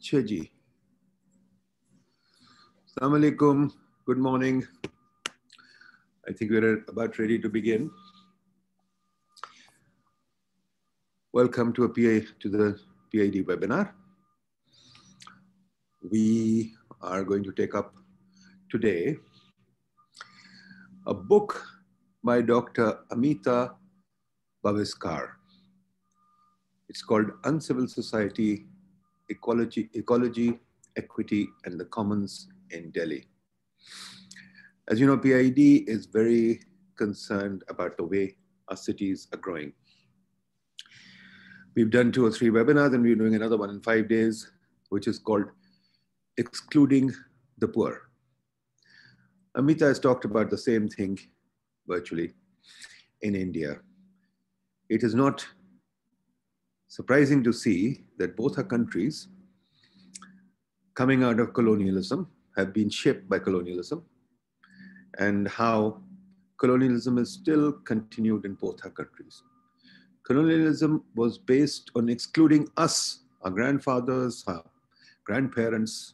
अच्छा जी, Assalamu alaikum. Good morning. I think we're about ready to begin. Welcome to the PID webinar. We are going to take up today a book by Dr. Amita Bhaviskar. It's called Uncivil Society, Ecology, Equity, and the Commons in Delhi. As you know, PID is very concerned about the way our cities are growing. We've done 2 or 3 webinars, and we're doing another one in 5 days, which is called Excluding the Poor. Amita has talked about the same thing virtually in India. It is not surprising to see that both our countries, coming out of colonialism, have been shaped by colonialism, and how colonialism is still continued in both our countries. Colonialism was based on excluding us, our grandfathers, our grandparents.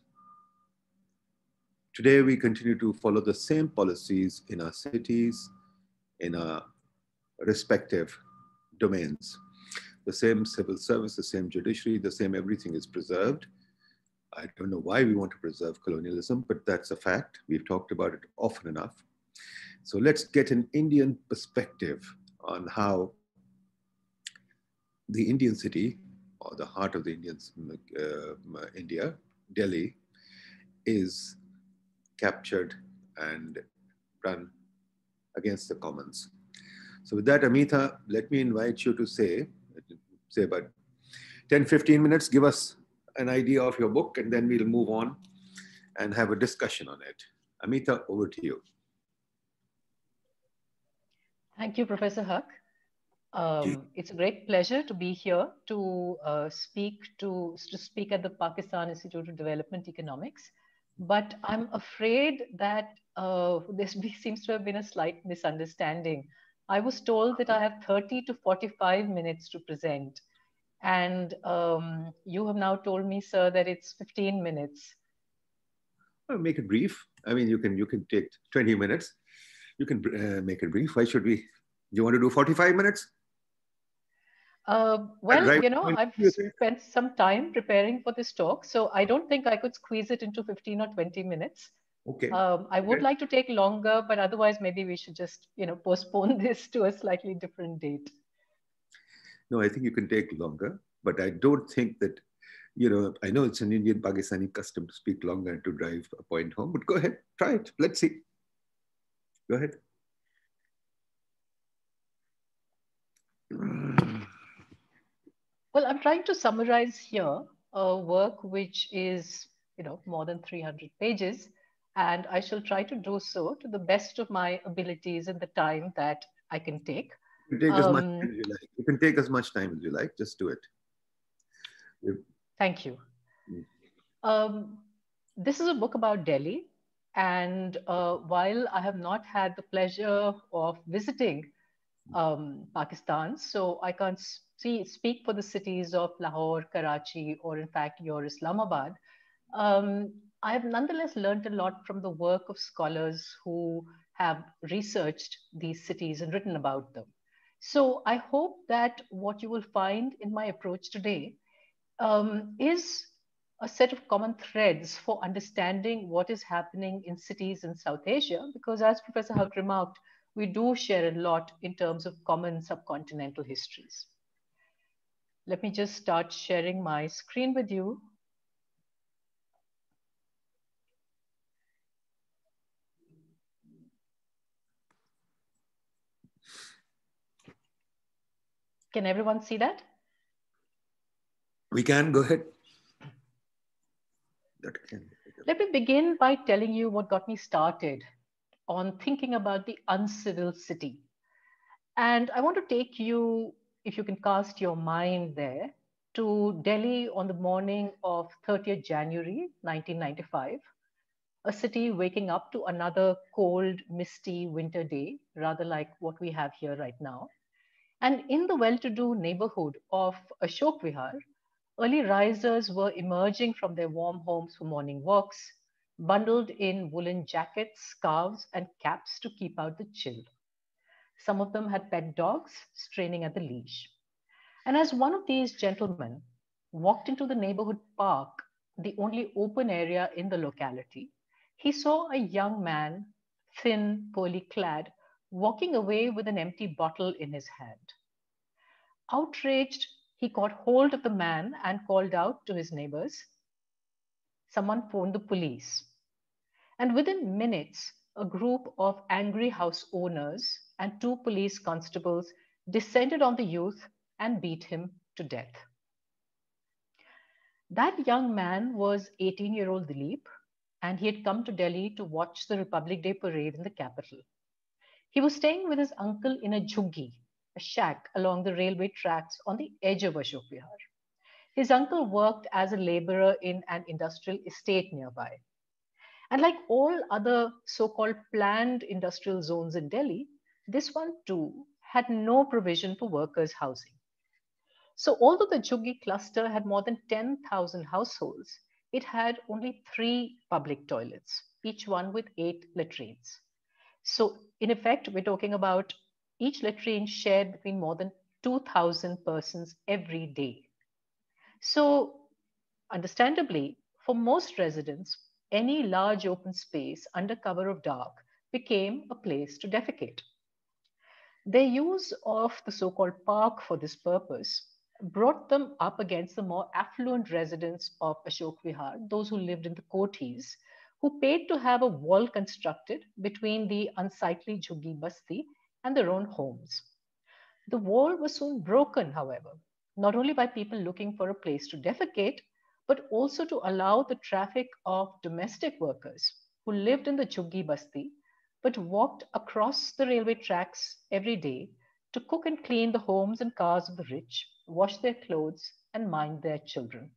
Today, we continue to follow the same policies in our cities, in our respective domains. The same civil service, the same judiciary, the same everything is preserved. I don't know why we want to preserve colonialism, but that's a fact. We've talked about it often enough. So let's get an Indian perspective on how the Indian city, or the heart of the India, Delhi, is captured and run against the commons. So with that, Amita, let me invite you to say about 10, 15 minutes, give us an idea of your book, and then we'll move on and have a discussion on it. Amita, over to you. Thank you, Professor Huq. It's a great pleasure to be here to speak at the Pakistan Institute of Development Economics. But I'm afraid that there seems to have been a slight misunderstanding. I was told that I have 30 to 45 minutes to present. And you have now told me, sir, that it's 15 minutes. Well, make it brief. I mean, you can take 20 minutes. You can make it brief. Why should we? You want to do 45 minutes? Well, you know, I've spent some time preparing for this talk, so I don't think I could squeeze it into 15 or 20 minutes. Okay. I would like to take longer, but otherwise maybe we should just, postpone this to a slightly different date. No, I think you can take longer, but I don't think that, I know it's an Indian Pakistani custom to speak longer and to drive a point home, but go ahead, try it. Let's see. Go ahead. Well, I'm trying to summarize here a work which is, more than 300 pages, and I shall try to do so to the best of my abilities in the time that I can take. You can take as much time as you like. You can take as much time as you like. Just do it. Thank you. This is a book about Delhi, and while I have not had the pleasure of visiting Pakistan, so I can't speak for the cities of Lahore, Karachi, or in fact your Islamabad. I have nonetheless learned a lot from the work of scholars who have researched these cities and written about them. So I hope that what you will find in my approach today is a set of common threads for understanding what is happening in cities in South Asia, because as Professor Huq remarked, we do share a lot in terms of common subcontinental histories. Let me just start sharing my screen with you. Can everyone see that? We can, go ahead. Let me begin by telling you what got me started on thinking about the uncivil city. And I want to take you, if you can cast your mind there, to Delhi on the morning of 30th January 1995, a city waking up to another cold, misty winter day, rather like what we have here right now. And in the well-to-do neighborhood of Ashok Vihar, Early risers were emerging from their warm homes for morning walks, bundled in woolen jackets, scarves, and caps to keep out the chill. Some of them had pet dogs straining at the leash. And as one of these gentlemen walked into the neighborhood park, the only open area in the locality, he saw a young man, thin, poorly clad, walking away with an empty bottle in his hand. Outraged, he caught hold of the man and called out to his neighbors. Someone phoned the police. And within minutes, a group of angry house owners and two police constables descended on the youth and beat him to death. That young man was 18-year-old Dilip, and he had come to Delhi to watch the Republic Day parade in the capital. He was staying with his uncle in a jhuggi, a shack along the railway tracks on the edge of Ashok Vihar. His uncle worked as a laborer in an industrial estate nearby. And like all other so called planned industrial zones in Delhi, this one too had no provision for workers' housing. So, although the Jhuggi cluster had more than 10,000 households, it had only three public toilets, each one with 8 latrines. So, in effect, we're talking about each latrine shared between more than 2,000 persons every day. So, understandably, for most residents, any large open space under cover of dark became a place to defecate. Their use of the so called park for this purpose brought them up against the more affluent residents of Ashok Vihar, those who lived in the kothis, who paid to have a wall constructed between the unsightly Jhuggi Basti and their own homes. The wall was soon broken, however, not only by people looking for a place to defecate, but also to allow the traffic of domestic workers who lived in the Jhuggi Basti but walked across the railway tracks every day to cook and clean the homes and cars of the rich, wash their clothes, and mind their children.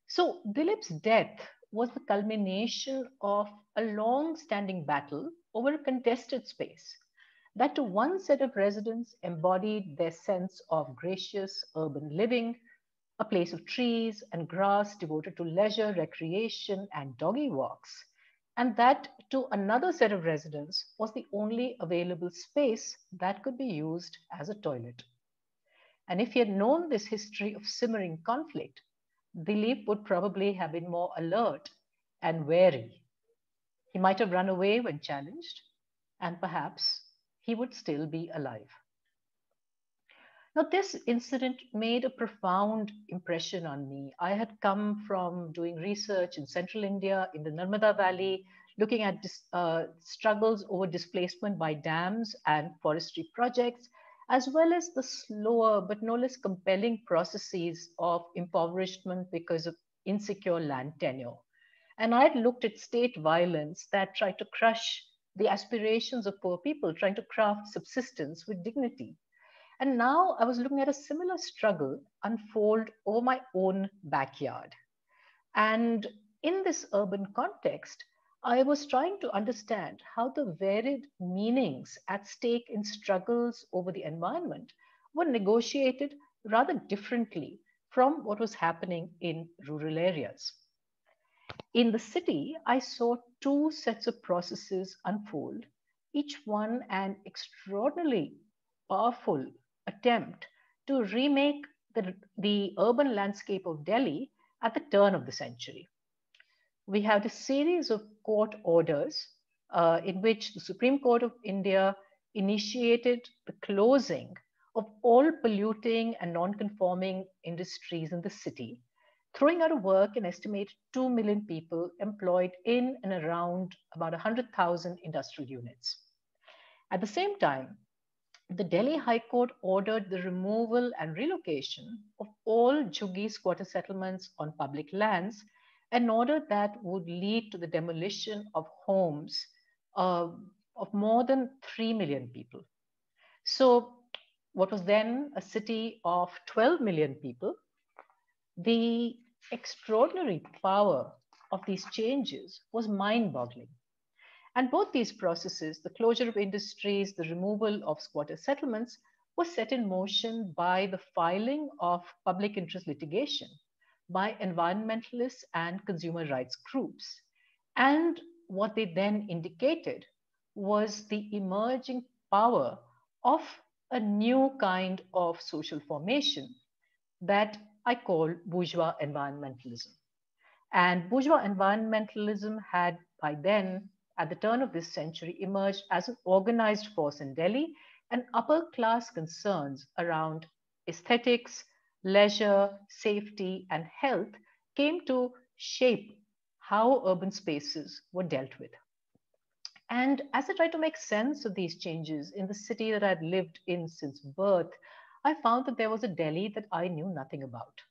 So, Dilip's death was the culmination of a long standing battle over a contested space that to one set of residents embodied their sense of gracious urban living, a place of trees and grass devoted to leisure, recreation, and doggy walks, and that to another set of residents was the only available space that could be used as a toilet. And if he had known this history of simmering conflict, Dilip would probably have been more alert and wary. He might have run away when challenged, and perhaps he would still be alive. Now, this incident made a profound impression on me. I had come from doing research in central India, in the Narmada Valley, looking at struggles over displacement by dams and forestry projects, as well as the slower but no less compelling processes of impoverishment because of insecure land tenure. And I had looked at state violence that tried to crush the aspirations of poor people, trying to craft subsistence with dignity. And now I was looking at a similar struggle unfold over my own backyard. And in this urban context, I was trying to understand how the varied meanings at stake in struggles over the environment were negotiated rather differently from what was happening in rural areas. In the city, I saw two sets of processes unfold, each one an extraordinarily powerful attempt to remake the urban landscape of Delhi at the turn of the century. We have a series of court orders in which the Supreme Court of India initiated the closing of all polluting and non-conforming industries in the city, throwing out of work an estimated 2 million people employed in and around about 100,000 industrial units. At the same time, the Delhi High Court ordered the removal and relocation of all Jhuggi squatter settlements on public lands, an order that would lead to the demolition of homes uh, of more than 3 million people. So, what was then a city of 12 million people, the extraordinary power of these changes was mind boggling. And both these processes, the closure of industries, the removal of squatter settlements, was set in motion by the filing of public interest litigation by environmentalists and consumer rights groups. And what they then indicated was the emerging power of a new kind of social formation that I call bourgeois environmentalism. And bourgeois environmentalism had by then, at the turn of this century, emerged as an organized force in Delhi, and upper class concerns around aesthetics, leisure, safety, and health came to shape how urban spaces were dealt with. And as I tried to make sense of these changes in the city that I'd lived in since birth, I found that there was a Delhi that I knew nothing about.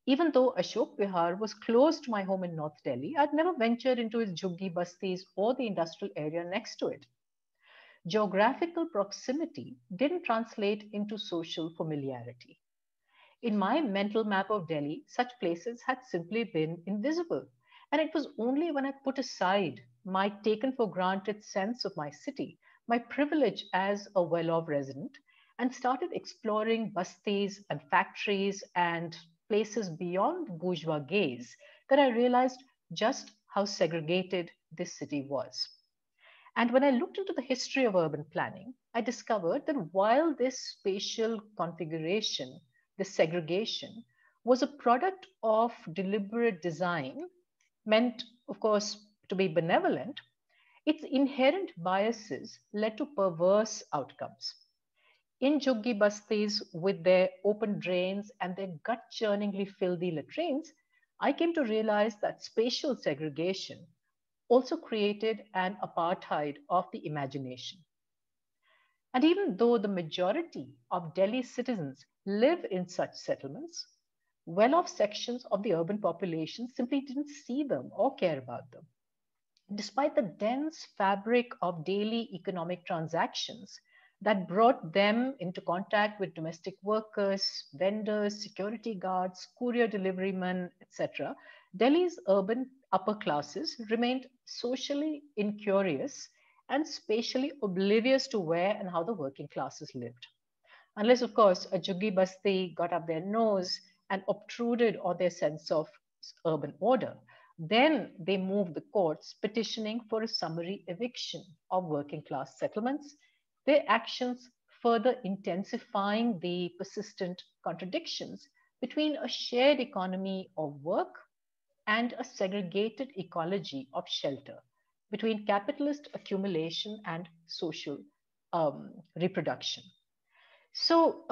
Even though Ashok Vihar was close to my home in North Delhi, I'd never ventured into its Jhuggi bastis or the industrial area next to it. Geographical proximity didn't translate into social familiarity. In my mental map of Delhi, such places had simply been invisible. And it was only when I put aside my taken for granted sense of my city, my privilege as a well off resident, and started exploring bastis and factories and places beyond bourgeois gaze that I realized just how segregated this city was. And when I looked into the history of urban planning, I discovered that while this spatial configuration, this segregation, was a product of deliberate design, meant, of course, to be benevolent, its inherent biases led to perverse outcomes. In Jhuggi bastis, with their open drains and their gut churningly filthy latrines, I came to realize that spatial segregation also created an apartheid of the imagination. And even though the majority of Delhi citizens live in such settlements, well off sections of the urban population simply didn't see them or care about them. Despite the dense fabric of daily economic transactions that brought them into contact with domestic workers, vendors, security guards, courier deliverymen, etc., Delhi's urban upper classes remained socially incurious and spatially oblivious to where and how the working classes lived. Unless, of course, a Juggi Basti got up their nose and obtruded on their sense of urban order. Then they moved the courts petitioning for a summary eviction of working class settlements, their actions further intensifying the persistent contradictions between a shared economy of work and a segregated ecology of shelter, between capitalist accumulation and social reproduction. So,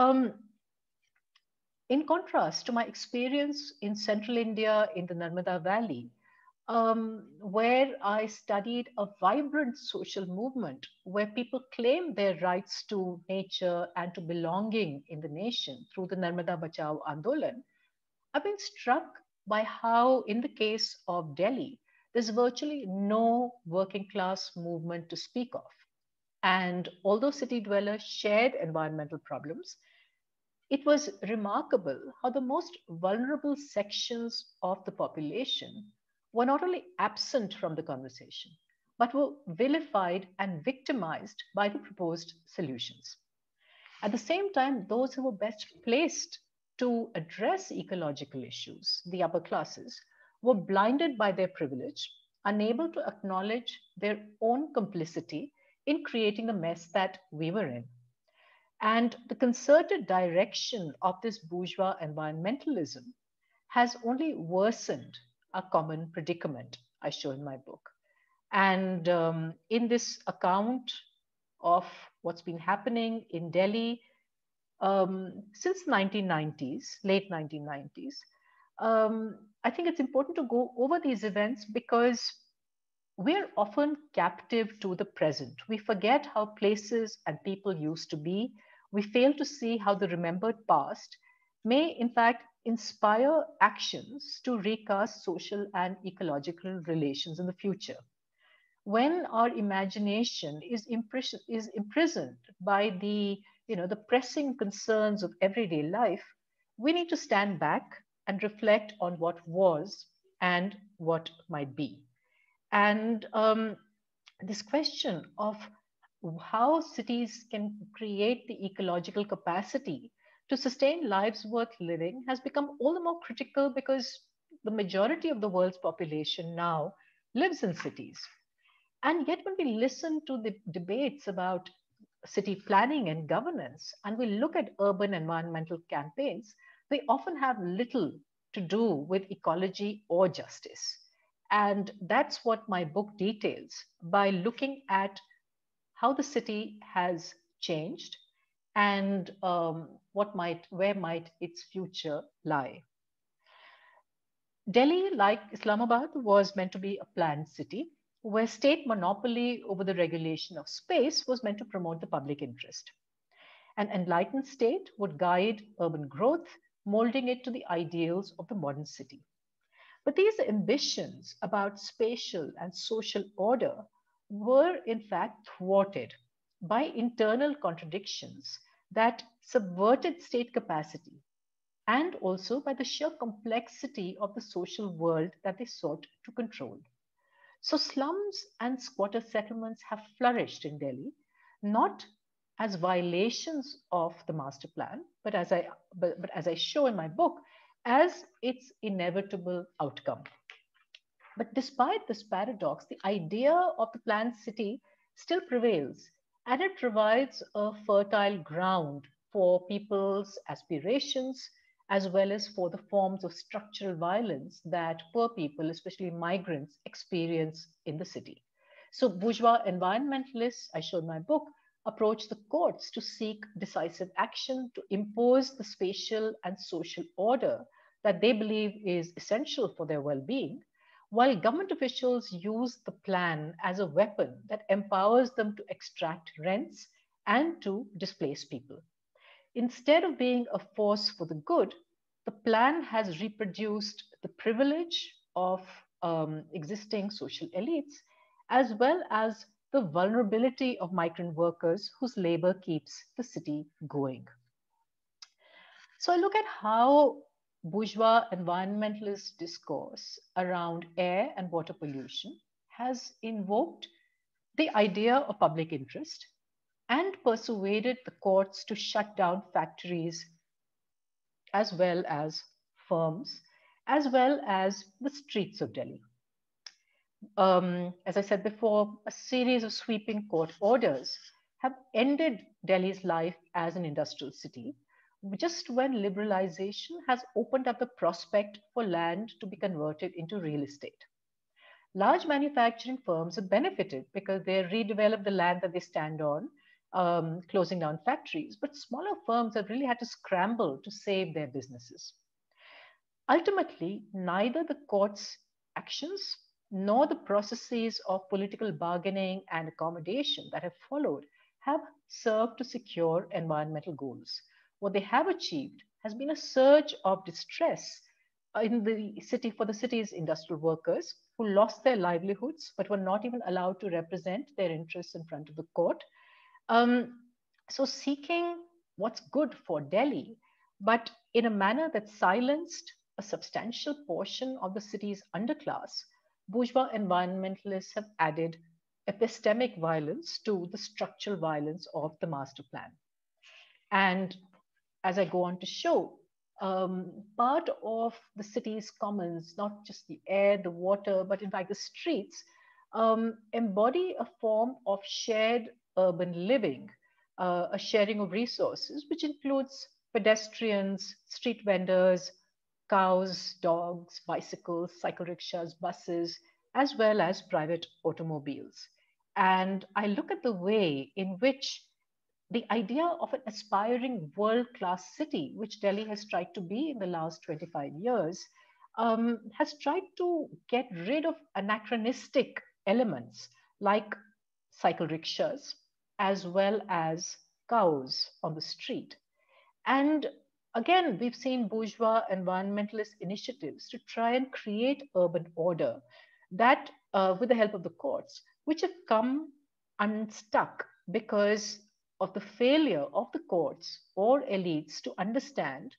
in contrast to my experience in central India in the Narmada Valley, where I studied a vibrant social movement where people claim their rights to nature and to belonging in the nation through the Narmada Bachao Andolan, I've been struck by how, in the case of Delhi, there's virtually no working class movement to speak of. And although city dwellers shared environmental problems, it was remarkable how the most vulnerable sections of the population were not only absent from the conversation, but were vilified and victimized by the proposed solutions. At the same time, those who were best placed to address ecological issues, the upper classes, were blinded by their privilege, unable to acknowledge their own complicity in creating the mess that we were in. And the concerted direction of this bourgeois environmentalism has only worsened a common predicament I show in my book. And in this account of what's been happening in Delhi since 1990s, late 1990s, I think it's important to go over these events because we're often captive to the present. We forget how places and people used to be. We fail to see how the remembered past may, in fact, inspire actions to recast social and ecological relations in the future. When our imagination is imprisoned by the pressing concerns of everyday life, we need to stand back and reflect on what was and what might be. And this question of how cities can create the ecological capacity to sustain lives worth living has become all the more critical because the majority of the world's population now lives in cities. And yet, when we listen to the debates about city planning and governance, and we look at urban environmental campaigns, they often have little to do with ecology or justice. And that's what my book details by looking at how the city has changed and where might its future lie. Delhi, like Islamabad, was meant to be a planned city where state monopoly over the regulation of space was meant to promote the public interest. An enlightened state would guide urban growth, molding it to the ideals of the modern city. But these ambitions about spatial and social order were in fact thwarted by internal contradictions that subverted state capacity and also by the sheer complexity of the social world that they sought to control. So, slums and squatter settlements have flourished in Delhi, not as violations of the master plan, but as I show in my book, as its inevitable outcome. But despite this paradox, the idea of the planned city still prevails, and it provides a fertile ground for people's aspirations as well as for the forms of structural violence that poor people, especially migrants, experience in the city. So, bourgeois environmentalists, I show in my book, approach the courts to seek decisive action to impose the spatial and social order that they believe is essential for their well being, while government officials use the plan as a weapon that empowers them to extract rents and to displace people. Instead of being a force for the good, the plan has reproduced the privilege of existing social elites as well as the vulnerability of migrant workers whose labor keeps the city going. So I look at how bourgeois environmentalist discourse around air and water pollution has invoked the idea of public interest and persuaded the courts to shut down factories as well as firms, as well as the streets of Delhi. As I said before, a series of sweeping court orders have ended Delhi's life as an industrial city, just when liberalization has opened up the prospect for land to be converted into real estate. Large manufacturing firms have benefited because they redevelop the land that they stand on, closing down factories. But smaller firms have really had to scramble to save their businesses. Ultimately, neither the court's actions nor the processes of political bargaining and accommodation that have followed have served to secure environmental goals. What they have achieved has been a surge of distress in the city for the city's industrial workers who lost their livelihoods but were not even allowed to represent their interests in front of the court. Um, so, seeking what's good for Delhi, but in a manner that silenced a substantial portion of the city's underclass, bourgeois environmentalists have added epistemic violence to the structural violence of the master plan. And as I go on to show, part of the city's commons, not just the air, the water, but in fact the streets, embody a form of shared urban living, a sharing of resources, which includes pedestrians, street vendors, cows, dogs, bicycles, cycle rickshaws, buses, as well as private automobiles. And I look at the way in which the idea of an aspiring world class city, which Delhi has tried to be in the last 25 years, has tried to get rid of anachronistic elements like cycle rickshaws as well as cows on the street. And again, we've seen bourgeois environmentalist initiatives to try and create urban order that, with the help of the courts, which have come unstuck because of the failure of the courts or elites to understand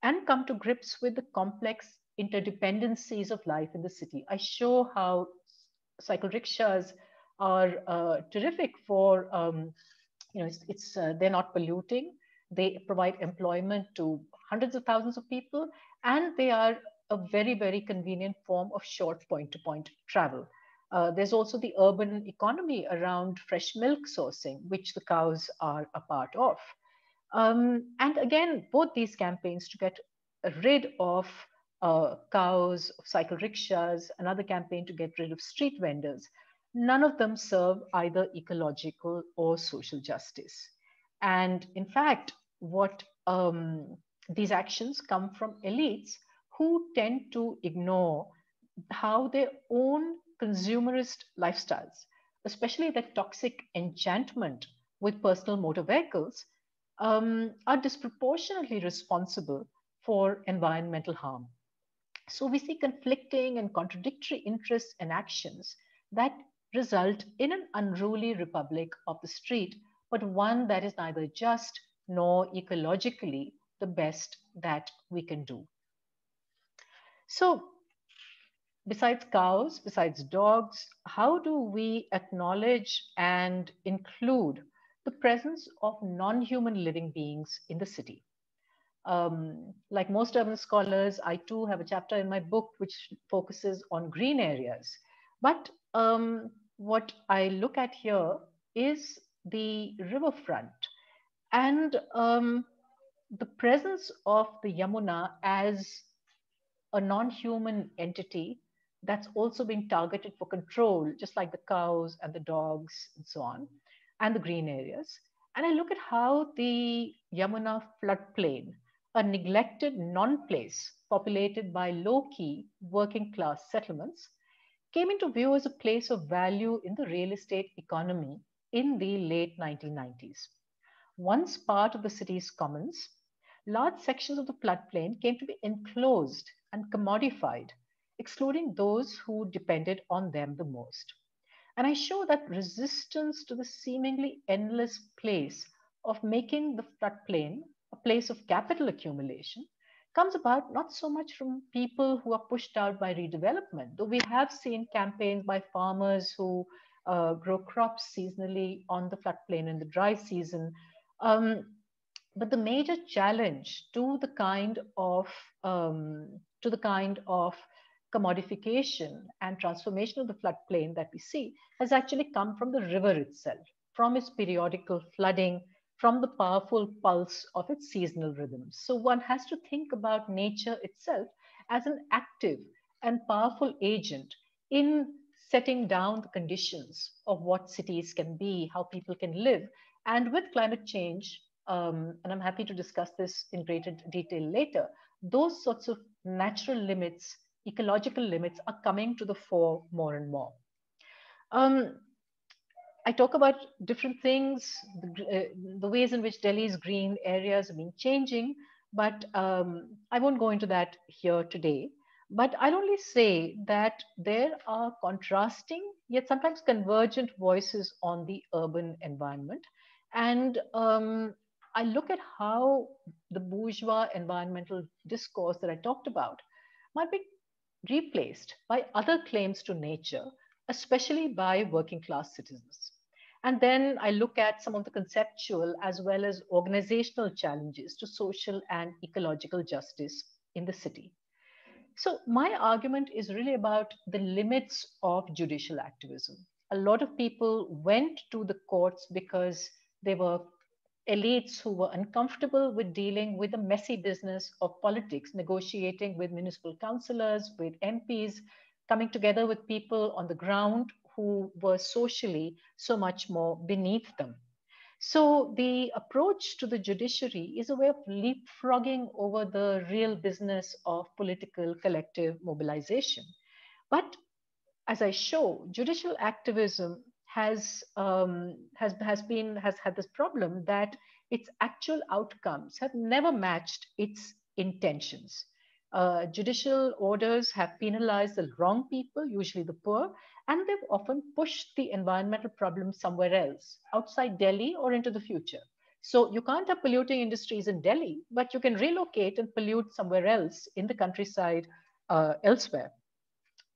and come to grips with the complex interdependencies of life in the city. I show how cycle rickshaws are terrific for, they're not polluting. They provide employment to hundreds of thousands of people, and they are a very, very convenient form of short point to point travel. There's also the urban economy around fresh milk sourcing, which the cows are a part of. And again, both these campaigns to get rid of cows, cycle rickshaws, another campaign to get rid of street vendors, none of them serve either ecological or social justice. And in fact, what these actions come from elites who tend to ignore how their own consumerist lifestyles, especially that toxic enchantment with personal motor vehicles, are disproportionately responsible for environmental harm. So we see conflicting and contradictory interests and actions that result in an unruly republic of the street, but one that is neither just nor ecologically the best that we can do. So, besides cows, besides dogs, how do we acknowledge and include the presence of non human living beings in the city? Like most urban scholars, I too have a chapter in my book which focuses on green areas. But what I look at here is the riverfront and the presence of the Yamuna as a non human entity that's also being targeted for control, just like the cows and the dogs and so on, and the green areas. And I look at how the Yamuna floodplain, a neglected non place populated by low key working class settlements, came into view as a place of value in the real estate economy in the late 1990s. Once part of the city's commons, large sections of the floodplain came to be enclosed and commodified, excluding those who depended on them the most. And I show that resistance to the seemingly endless place of making the floodplain a place of capital accumulation comes about not so much from people who are pushed out by redevelopment, though we have seen campaigns by farmers who grow crops seasonally on the floodplain in the dry season. Um, but the major challenge to the kind of commodification and transformation of the floodplain that we see has actually come from the river itself, from its periodical flooding, from the powerful pulse of its seasonal rhythms. So one has to think about nature itself as an active and powerful agent in setting down the conditions of what cities can be, how people can live. And with climate change, and I'm happy to discuss this in greater detail later, those sorts of natural limits, ecological limits, are coming to the fore more and more. Um, I talk about different things, the ways in which Delhi's green areas have been changing, but I won't go into that here today. But I'll only say that there are contrasting yet sometimes convergent voices on the urban environment. And I look at how the bourgeois environmental discourse that I talked about might be replaced by other claims to nature, especially by working class citizens. And then I look at some of the conceptual as well as organizational challenges to social and ecological justice in the city. So, my argument is really about the limits of judicial activism. A lot of people went to the courts because they were elites who were uncomfortable with dealing with the messy business of politics, negotiating with municipal councillors, with MPs, coming together with people on the ground who were socially so much more beneath them. So the approach to the judiciary is a way of leapfrogging over the real business of political collective mobilization. But as I show, judicial activism has had this problem that its actual outcomes have never matched its intentions. Judicial orders have penalized the wrong people, usually the poor, and they've often pushed the environmental problem somewhere else, outside Delhi or into the future. So you can't have polluting industries in Delhi, but you can relocate and pollute somewhere else in the countryside elsewhere.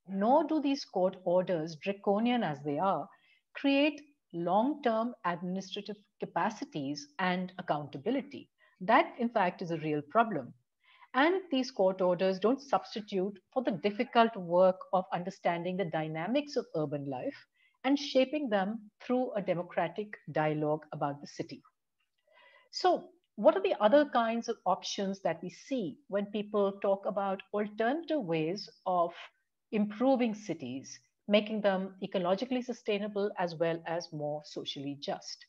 Nor do these court orders, draconian as they are, create long-term administrative capacities and accountability. That, in fact, is a real problem. And these court orders don't substitute for the difficult work of understanding the dynamics of urban life and shaping them through a democratic dialogue about the city. So, what are the other kinds of options that we see when people talk about alternative ways of improving cities, making them ecologically sustainable as well as more socially just?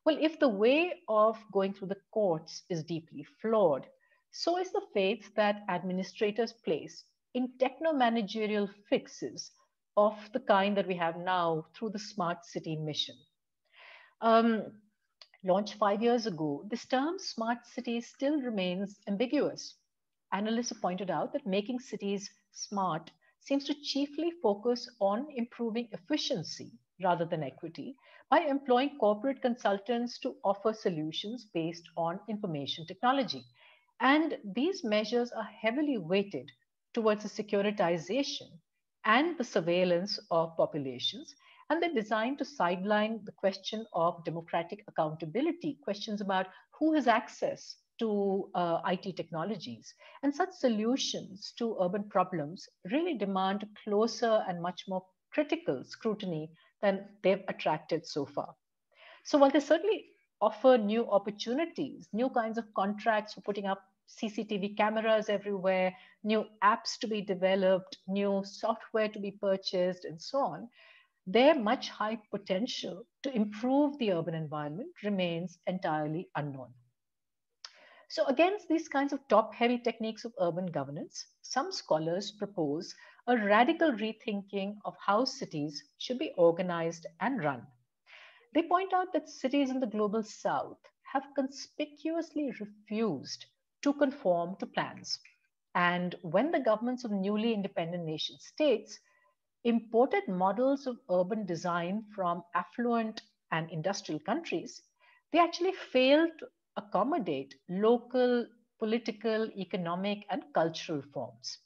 Well, if the way of going through the courts is deeply flawed, so is the faith that administrators place in techno managerial fixes of the kind that we have now through the Smart City mission. Um, Launched 5 years ago, this term smart city still remains ambiguous. Analysts have pointed out that making cities smart seems to chiefly focus on improving efficiency rather than equity by employing corporate consultants to offer solutions based on information technology. And these measures are heavily weighted towards the securitization and the surveillance of populations, and they're designed to sideline the question of democratic accountability, questions about who has access to IT technologies. And such solutions to urban problems really demand closer and much more critical scrutiny than they've attracted so far. So while they certainly offer new opportunities, new kinds of contracts for putting up CCTV cameras everywhere, new apps to be developed, new software to be purchased, and so on, their much high potential to improve the urban environment remains entirely unknown. So, against these kinds of top heavy techniques of urban governance, some scholars propose a radical rethinking of how cities should be organized and run. They point out that cities in the global south have conspicuously refused to conform to plans. And when the governments of newly independent nation states imported models of urban design from affluent and industrial countries, they actually failed to accommodate local political, economic, and cultural forms.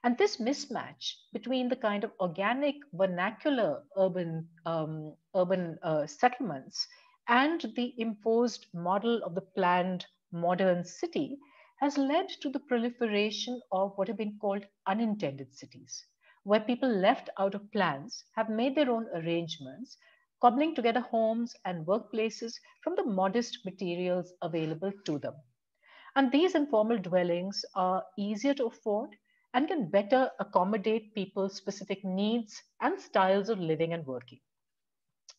And this mismatch between the kind of organic vernacular urban settlements and the imposed model of the planned modern city has led to the proliferation of what have been called unintended cities, where people left out of plans have made their own arrangements, cobbling together homes and workplaces from the modest materials available to them. And these informal dwellings are easier to afford and can better accommodate people's specific needs and styles of living and working.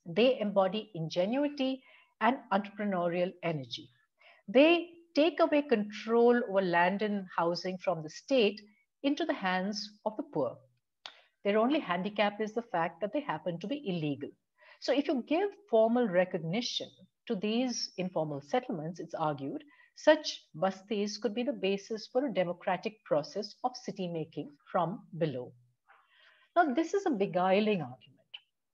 They embody ingenuity and entrepreneurial energy. They take away control over land and housing from the state into the hands of the poor. Their only handicap is the fact that they happen to be illegal. So, if you give formal recognition to these informal settlements, it's argued, such bastis could be the basis for a democratic process of city making from below. Now, this is a beguiling argument.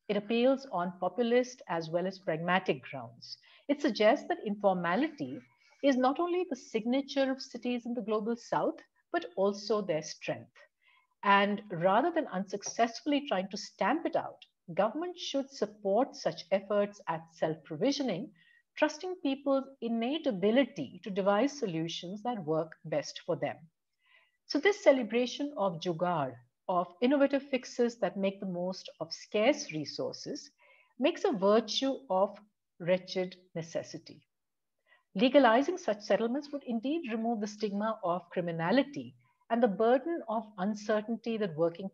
It appeals on populist as well as pragmatic grounds. It suggests that informality is not only the signature of cities in the global south, but also their strength. And rather than unsuccessfully trying to stamp it out, government should support such efforts at self provisioning, trusting people's innate ability to devise solutions that work best for them. So, this celebration of Jugaad, of innovative fixes that make the most of scarce resources, makes a virtue of wretched necessity. Legalizing such settlements would indeed remove the stigma of criminality and the burden of uncertainty that working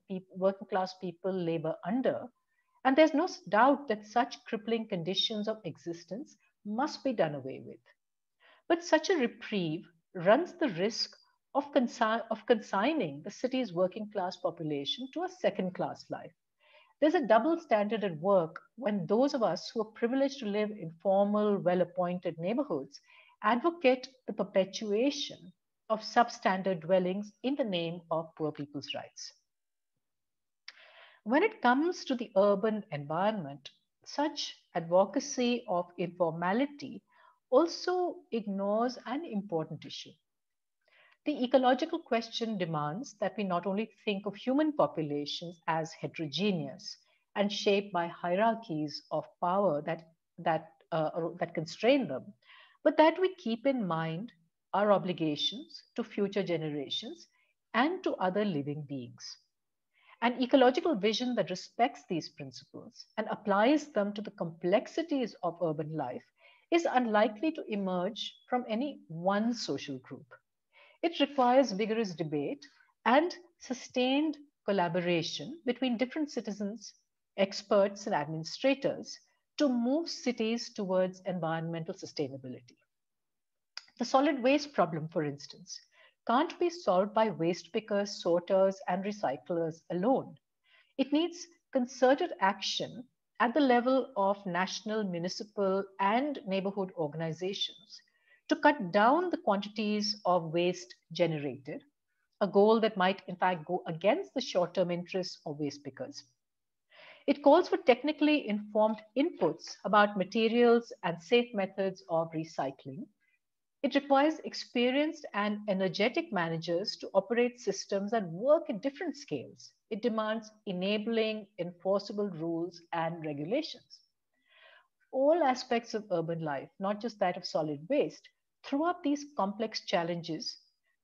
class people labor under. And there's no doubt that such crippling conditions of existence must be done away with. But such a reprieve runs the risk of consigning the city's working class population to a second class life. There's a double standard at work when those of us who are privileged to live in formal, well appointed neighborhoods advocate the perpetuation of substandard dwellings in the name of poor people's rights. When it comes to the urban environment, such advocacy of informality also ignores an important issue. The ecological question demands that we not only think of human populations as heterogeneous and shaped by hierarchies of power that constrain them, but that we keep in mind our obligations to future generations and to other living beings. An ecological vision that respects these principles and applies them to the complexities of urban life is unlikely to emerge from any one social group. It requires vigorous debate and sustained collaboration between different citizens, experts, and administrators to move cities towards environmental sustainability. The solid waste problem, for instance, can't be solved by waste pickers, sorters, and recyclers alone. It needs concerted action at the level of national, municipal, and neighborhood organizations to cut down the quantities of waste generated, a goal that might, in fact, go against the short term interests of waste pickers. It calls for technically informed inputs about materials and safe methods of recycling. It requires experienced and energetic managers to operate systems that work at different scales. It demands enabling, enforceable rules and regulations. All aspects of urban life, not just that of solid waste, throw up these complex challenges,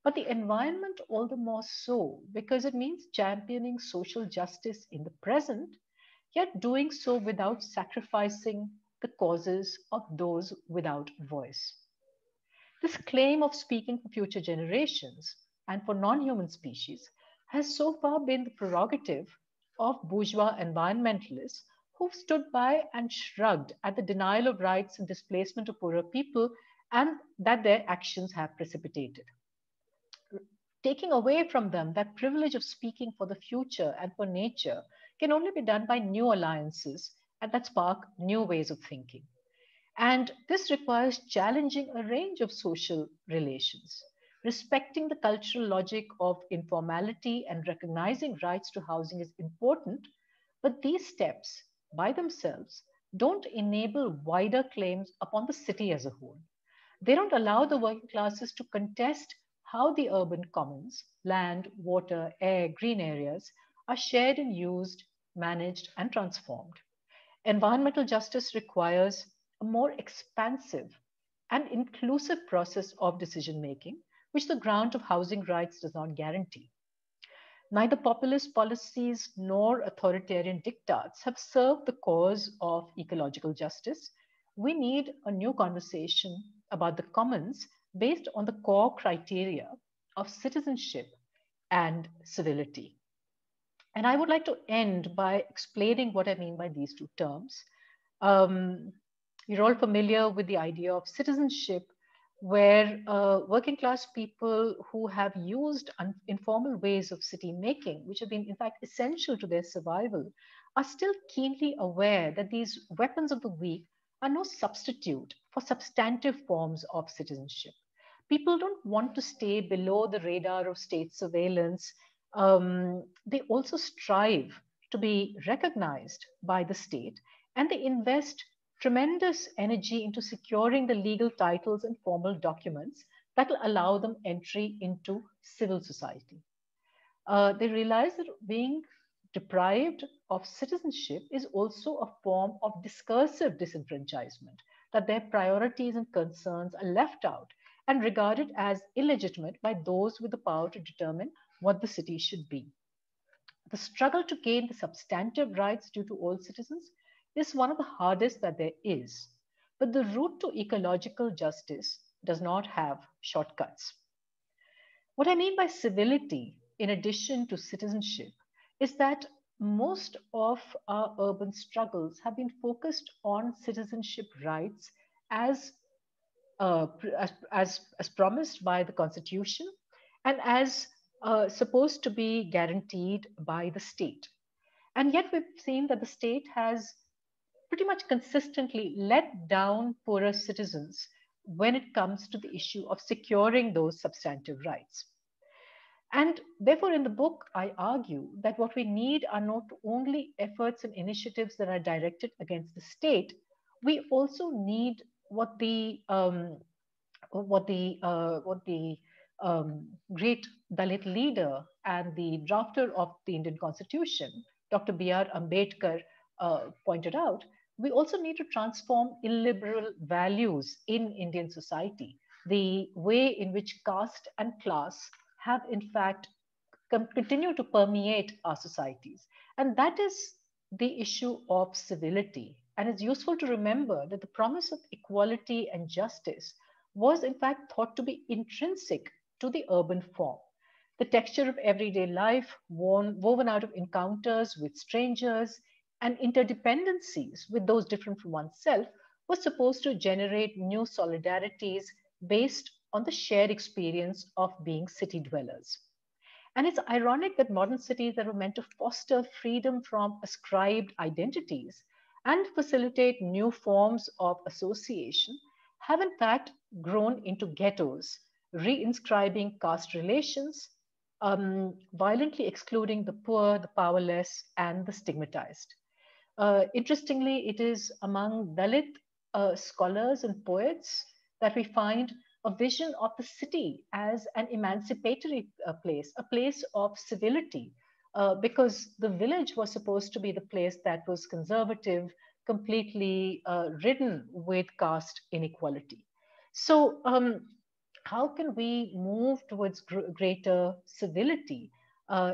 but the environment all the more so because it means championing social justice in the present, yet doing so without sacrificing the causes of those without voice. This claim of speaking for future generations and for non human species has so far been the prerogative of bourgeois environmentalists who've stood by and shrugged at the denial of rights and displacement of poorer people and that their actions have precipitated. Taking away from them that privilege of speaking for the future and for nature can only be done by new alliances and that spark new ways of thinking. And this requires challenging a range of social relations, respecting the cultural logic of informality and recognizing rights to housing is important. But these steps by themselves don't enable wider claims upon the city as a whole. They don't allow the working classes to contest how the urban commons, land, water, air, green areas, are shared and used, managed, and transformed. Environmental justice requires a more expansive and inclusive process of decision making, which the grant of housing rights does not guarantee. Neither populist policies nor authoritarian diktats have served the cause of ecological justice. We need a new conversation about the commons based on the core criteria of citizenship and civility. And I would like to end by explaining what I mean by these two terms. Um, you're all familiar with the idea of citizenship, where working class people who have used informal ways of city making, which have been, in fact, essential to their survival, are still keenly aware that these weapons of the weak are no substitute for substantive forms of citizenship. People don't want to stay below the radar of state surveillance. They also strive to be recognized by the state, and they invest tremendous energy into securing the legal titles and formal documents that will allow them entry into civil society. They realize that being deprived of citizenship is also a form of discursive disenfranchisement, that their priorities and concerns are left out and regarded as illegitimate by those with the power to determine what the city should be. The struggle to gain the substantive rights due to all citizens is one of the hardest that there is. But the route to ecological justice does not have shortcuts. What I mean by civility, in addition to citizenship, is that most of our urban struggles have been focused on citizenship rights as, as promised by the Constitution and as supposed to be guaranteed by the state. And yet, we've seen that the state has pretty much consistently let down poorer citizens when it comes to the issue of securing those substantive rights. And therefore, in the book, I argue that what we need are not only efforts and initiatives that are directed against the state, we also need what the great Dalit leader and the drafter of the Indian Constitution, Dr. B.R. Ambedkar, pointed out, we also need to transform illiberal values in Indian society, the way in which caste and class have, in fact, continue to permeate our societies. And that is the issue of civility. And it's useful to remember that the promise of equality and justice was, in fact, thought to be intrinsic to the urban form. The texture of everyday life, woven out of encounters with strangers and interdependencies with those different from oneself, was supposed to generate new solidarities based on the shared experience of being city dwellers. And it's ironic that modern cities that were meant to foster freedom from ascribed identities and facilitate new forms of association have, in fact, grown into ghettos, reinscribing caste relations, violently excluding the poor, the powerless, and the stigmatized. Interestingly, it is among Dalit scholars and poets that we find a vision of the city as an emancipatory place, a place of civility, because the village was supposed to be the place that was conservative, completely ridden with caste inequality. So, how can we move towards greater civility?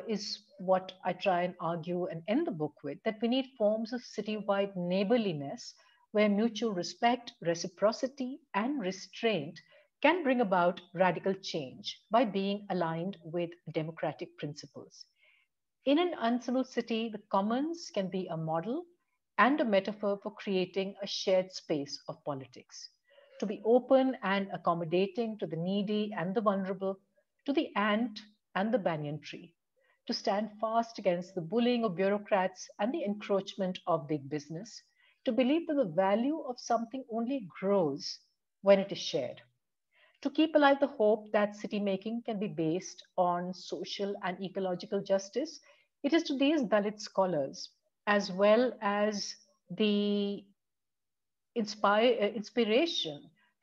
Is what I try and argue and end the book with, that we need forms of citywide neighborliness where mutual respect, reciprocity, and restraint can bring about radical change by being aligned with democratic principles. In an unsettled city, the commons can be a model and a metaphor for creating a shared space of politics. To be open and accommodating to the needy and the vulnerable, to the ant and the banyan tree, to stand fast against the bullying of bureaucrats and the encroachment of big business, to believe that the value of something only grows when it is shared, to keep alive the hope that city making can be based on social and ecological justice. It is to these Dalit scholars, as well as the inspiration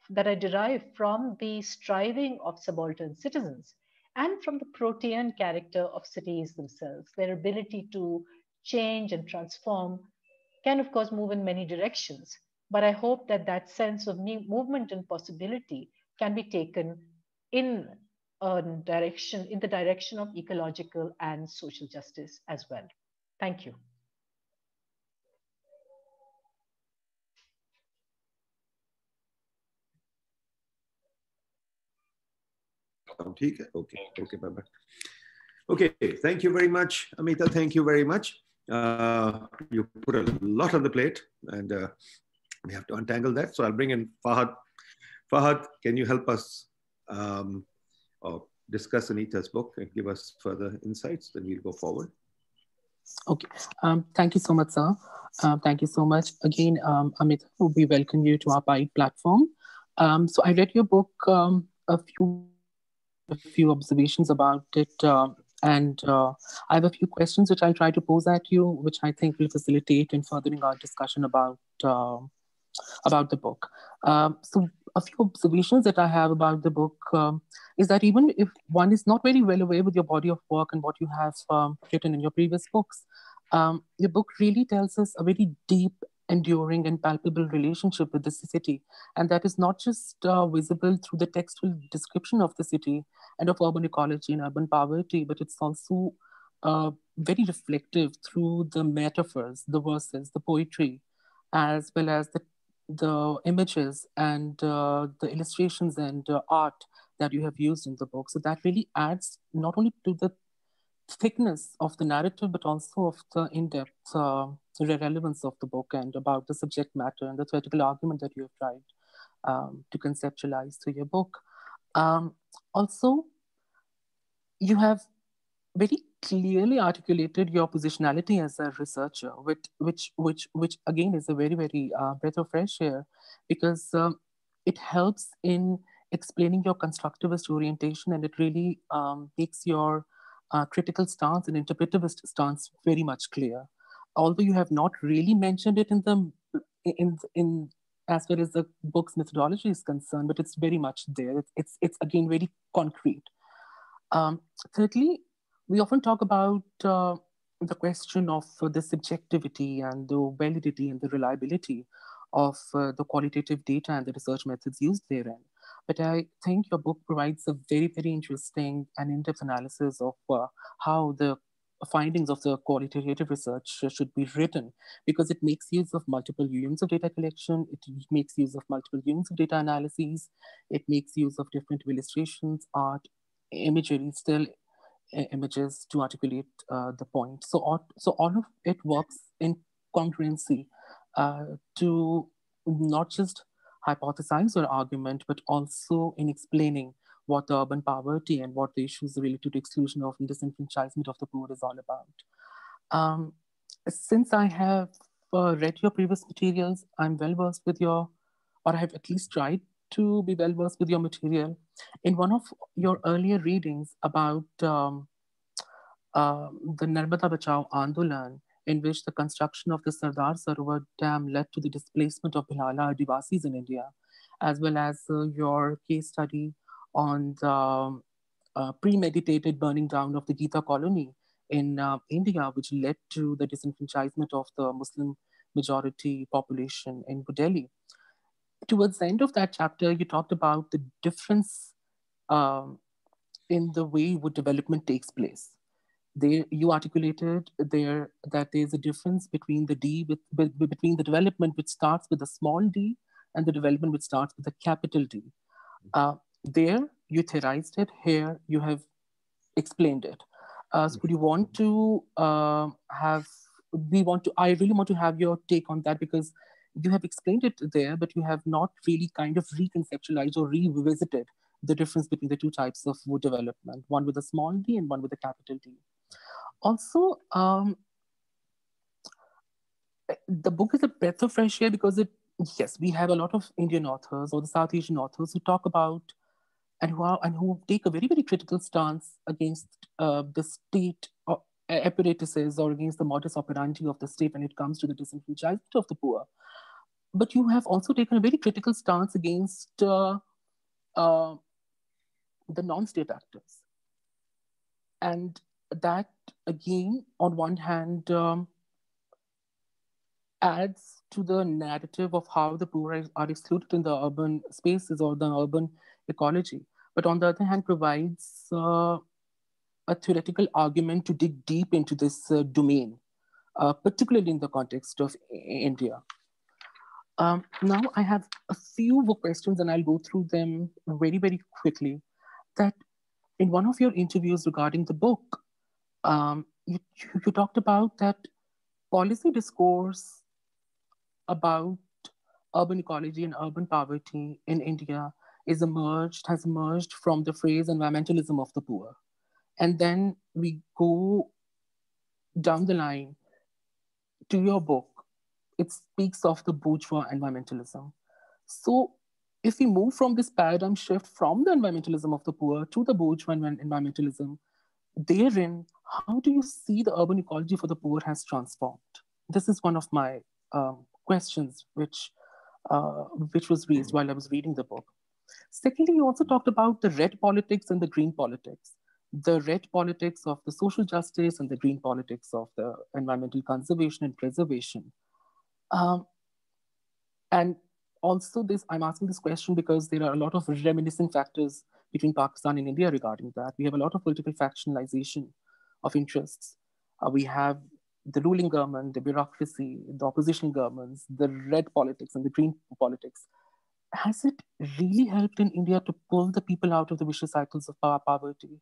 that I derive from the striving of subaltern citizens and from the protean character of cities themselves. Their ability to change and transform can, of course, move in many directions. But I hope that that sense of movement and possibility can be taken in a direction, in the direction of ecological and social justice as well. Thank you. Okay, bye-bye. Okay, thank you very much, Amita. Thank you very much. You put a lot on the plate, and we have to untangle that. So I'll bring in Fahad. Fahad, can you help us or discuss Anita's book and give us further insights? Then we'll go forward. Okay. Thank you so much, sir. Thank you so much. Again, Amita, we welcome you to our PIDE platform. So I read your book, a few observations about it, and I have a few questions which I'll try to pose at you, which I think will facilitate in furthering our discussion about the book. So a few observations that I have about the book is that even if one is not very well aware with your body of work and what you have written in your previous books, your book really tells us a very deep, enduring and palpable relationship with the city. And that is not just visible through the textual description of the city and of urban ecology and urban poverty, but it's also very reflective through the metaphors, the verses, the poetry, as well as the images and the illustrations and art that you have used in the book. So that really adds not only to the thickness of the narrative, but also of the in-depth relevance of the book and about the subject matter and the theoretical argument that you have tried to conceptualize through your book. Also, you have very clearly articulated your positionality as a researcher, which again is a very, very breath of fresh air, because it helps in explaining your constructivist orientation, and it really makes your critical stance and interpretivist stance very much clear. Although you have not really mentioned it in as far as the book's methodology is concerned, but it's very much there. It's again very concrete. Thirdly, we often talk about the question of the subjectivity and the validity and the reliability of the qualitative data and the research methods used therein. But I think your book provides a very, very interesting and in-depth analysis of how the findings of the qualitative research should be written, because it makes use of multiple units of data collection, it makes use of multiple units of data analyses, it makes use of different illustrations, art, imagery, still images to articulate the point. So all of it works in congruency to not just hypothesize or argument, but also in explaining what the urban poverty and what the issues related to exclusion of and disenfranchisement of the poor is all about. Um, since I have read your previous materials, I'm well versed with your, or I have at least tried to be well versed with your material. In one of your earlier readings about the Narmada Bachao Andolan, in which the construction of the Sardar Sarovar Dam led to the displacement of Bilhala Adivasis in India, as well as your case study on the premeditated burning down of the Gita colony in India, which led to the disenfranchisement of the Muslim majority population in New Delhi. Towards the end of that chapter, you talked about the difference um, in the way wood development takes place. You articulated there that there's a difference between the between the development which starts with a small d and the development which starts with a capital D. There you theorized it. Here you have explained it. So would you want to have? We want to. I really want to have your take on that, because you have explained it there, but you have not really kind of reconceptualized or revisited the difference between the two types of wood development, one with a small d and one with a capital D. Also, the book is a breath of fresh air because yes, we have a lot of Indian authors or the South Asian authors who talk about and who take a very, very critical stance against the state apparatuses or against the modus operandi of the state when it comes to the disenfranchisement of the poor. But you have also taken a very critical stance against the non-state actors. And that, again, on one hand, adds to the narrative of how the poor are excluded in the urban spaces or the urban ecology. But on the other hand, provides a theoretical argument to dig deep into this domain, particularly in the context of India. Now I have a few questions and I'll go through them very, very quickly. That in one of your interviews regarding the book, you talked about that policy discourse about urban ecology and urban poverty in India has emerged from the phrase environmentalism of the poor. And then we go down the line to your book, it speaks of the bourgeois environmentalism. So if we move from this paradigm shift from the environmentalism of the poor to the bourgeois environmentalism, therein, how do you see the urban ecology for the poor has transformed? This is one of my questions which was raised while I was reading the book. Secondly, you also talked about the red politics and the green politics. The red politics of the social justice and the green politics of the environmental conservation and preservation. And also I'm asking this question because there are a lot of reminiscent factors between Pakistan and India regarding that. We have a lot of political factionalization of interests. We have the ruling government, the bureaucracy, the opposition governments, the red politics and the green politics. Has it really helped in India to pull the people out of the vicious cycles of poverty?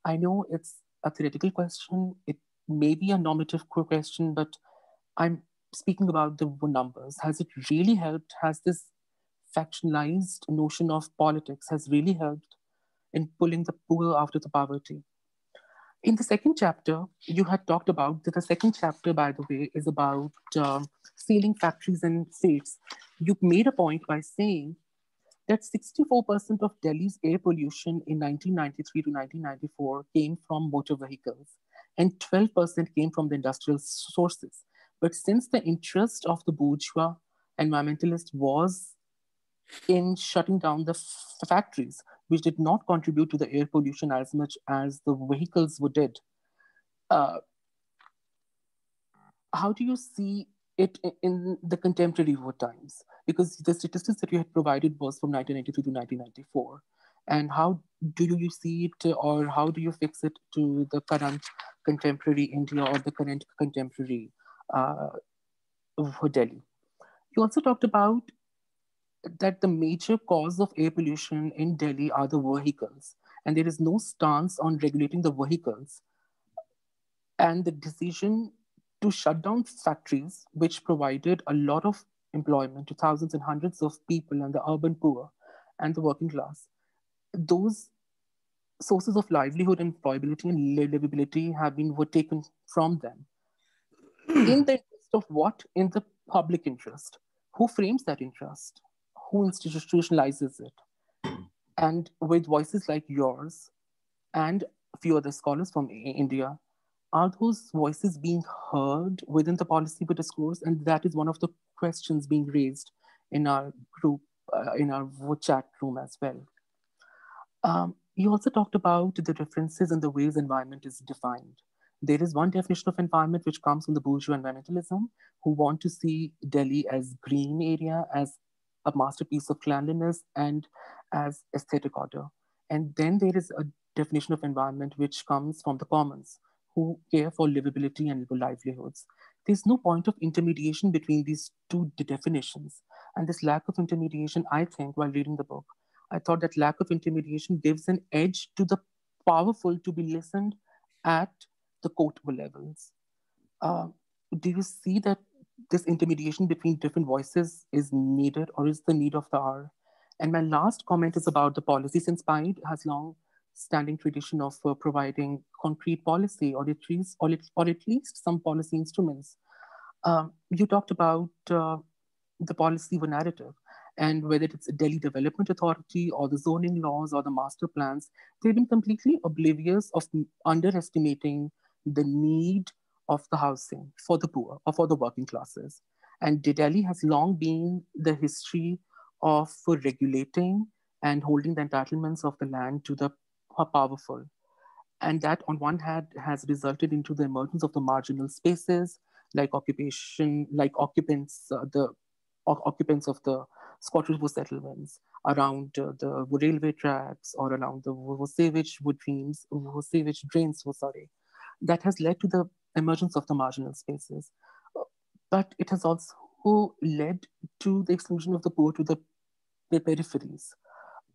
I know it's a theoretical question. It may be a normative question, but I'm speaking about the numbers. Has it really helped? Has this factionalized notion of politics has really helped in pulling the poor out of the poverty? In the second chapter, you had talked about that the second chapter, by the way, is about sealing factories and states. You made a point by saying that 64% of Delhi's air pollution in 1993 to 1994 came from motor vehicles and 12% came from the industrial sources. But since the interest of the bourgeois environmentalists was in shutting down the factories, which did not contribute to the air pollution as much as the vehicles did, how do you see it in the contemporary war times? Because the statistics that you had provided was from 1993 to 1994. And how do you see it, or how do you fix it to the current contemporary India or the current contemporary uh, Delhi? You also talked about that the major cause of air pollution in Delhi are the vehicles, and there is no stance on regulating the vehicles. And the decision to shut down factories, which provided a lot of employment to thousands and hundreds of people and the urban poor and the working class, those sources of livelihood and employability and livability have been were taken from them. In the interest of what? In the public interest. Who frames that interest? Who institutionalizes it? And with voices like yours and a few other scholars from India, are those voices being heard within the policy discourse? And that is one of the questions being raised in our group, in our chat room as well. You also talked about the differences in the ways environment is defined. There is one definition of environment which comes from the bourgeois environmentalism, who want to see Delhi as green area, as a masterpiece of cleanliness, and as aesthetic order. And then there is a definition of environment which comes from the commons, who care for livability and livelihoods. There's no point of intermediation between these two definitions. And this lack of intermediation, I think, while reading the book, I thought that lack of intermediation gives an edge to the powerful to be listened at the quotable levels. Uh, do you see that this intermediation between different voices is needed, or is the need of the hour? And my last comment is about the policies inspired has long standing tradition of providing concrete policy, or at least some policy instruments. You talked about the policy or narrative, and whether it's a Delhi Development Authority or the zoning laws or the master plans, they've been completely oblivious of underestimating the need of the housing for the poor or for the working classes. And Delhi has long been the history of regulating and holding the entitlements of the land to the powerful. And that on one hand has resulted into the emergence of the marginal spaces, like occupation, like occupants, the occupants of the squatters settlements around the railway tracks or around the sewage wood drains, sewage drains, sorry. That has led to the emergence of the marginal spaces. But it has also led to the exclusion of the poor to the peripheries.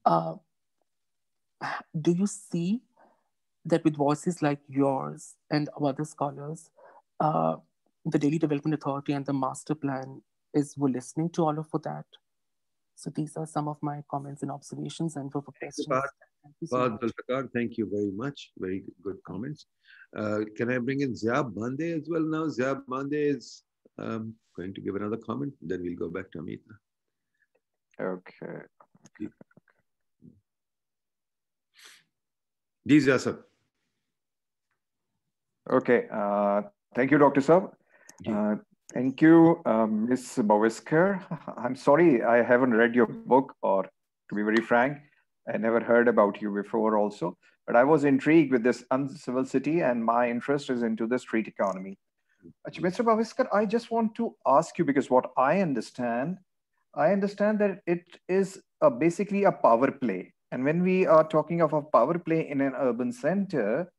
Uh, do you see that with voices like yours and other scholars, uh, the Delhi Development Authority and the master plan is we're listening to all of that? So these are some of my comments and observations and for questions. Thank you so much. Thank you very much. Very good comments. Can I bring in Ziab Bande as well now? Ziab Bande is going to give another comment. Then we'll go back to Amita. Okay. These are sir. Okay. Thank you, Dr. Saab. Thank you, Ms. Baviskar. I'm sorry I haven't read your book, or to be very frank, I never heard about you before also. But I was intrigued with this uncivil city, and my interest is into the street economy. Mr. Baviskar, I just want to ask you, because what I understand that it is basically a power play. And when we are talking of a power play in an urban center,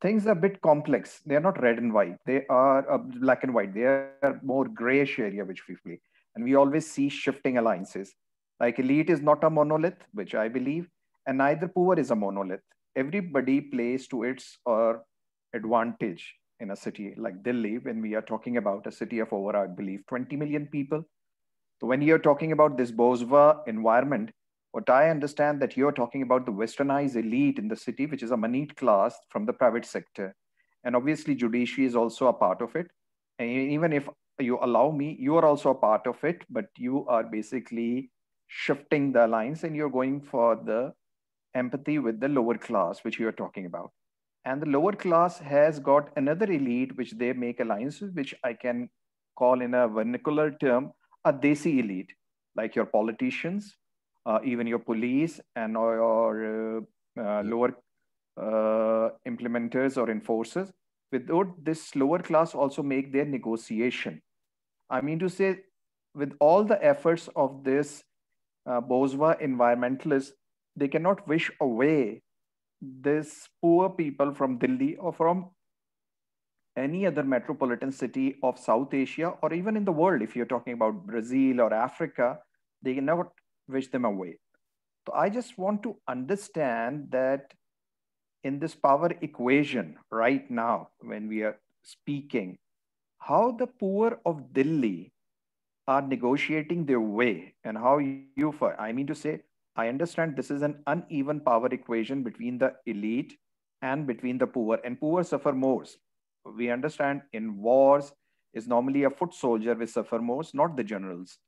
things are a bit complex. They are not red and white. They are black and white. They are more grayish area which we play. And we always see shifting alliances. Like elite is not a monolith, which I believe, and neither poor is a monolith. Everybody plays to its advantage in a city like Delhi, when we are talking about a city of over, I believe, 20 million people. So when you're talking about this bourgeois environment, what I understand that you're talking about the westernized elite in the city, which is a moneyed class from the private sector. And obviously judiciary is also a part of it. And even if you allow me, you are also a part of it, but you are basically shifting the alliance and you're going for the empathy with the lower class, which you are talking about. And the lower class has got another elite, which they make alliances, which I can call in a vernacular term, a desi elite, like your politicians, even your police and your lower implementers or enforcers. without this lower class also make their negotiation. I mean to say, with all the efforts of this bourgeois environmentalists, they cannot wish away this poor people from Delhi or from any other metropolitan city of South Asia or even in the world. If you're talking about Brazil or Africa, they can never wish them away. So I just want to understand that in this power equation right now, when we are speaking, how the poor of Delhi are negotiating their way and how you, I mean to say, I understand this is an uneven power equation between the elite and between the poor, and poor suffer most. We understand in wars is normally a foot soldier will suffer most, not the generals.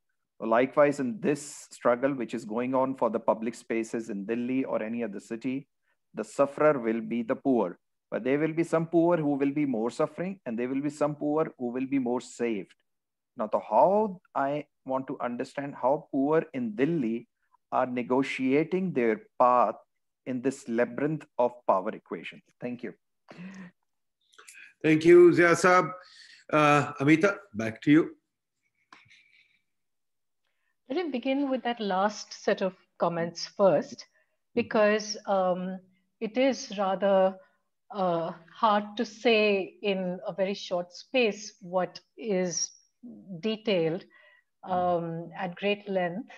Likewise, in this struggle, which is going on for the public spaces in Delhi or any other city, the sufferer will be the poor. But there will be some poor who will be more suffering, and there will be some poor who will be more saved. Now, how I want to understand how poor in Delhi are negotiating their path in this labyrinth of power equation. Thank you. Thank you, Zia Saab. Amita, back to you. Let me begin with that last set of comments first, because it is rather hard to say in a very short space what is detailed at great length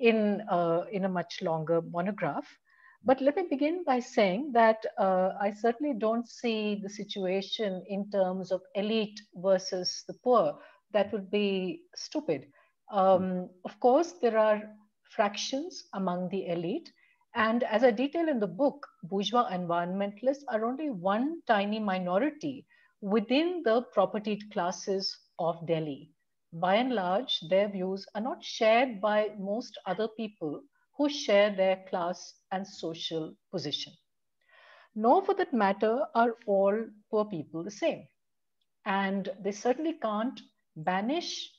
in a much longer monograph. But let me begin by saying that I certainly don't see the situation in terms of elite versus the poor. That would be stupid. Of course, there are fractions among the elite. And as I detail in the book, bourgeois environmentalists are only one tiny minority within the propertied classes of Delhi. By and large, their views are not shared by most other people who share their class and social position. Nor, for that matter, are all poor people the same. And they certainly can't banish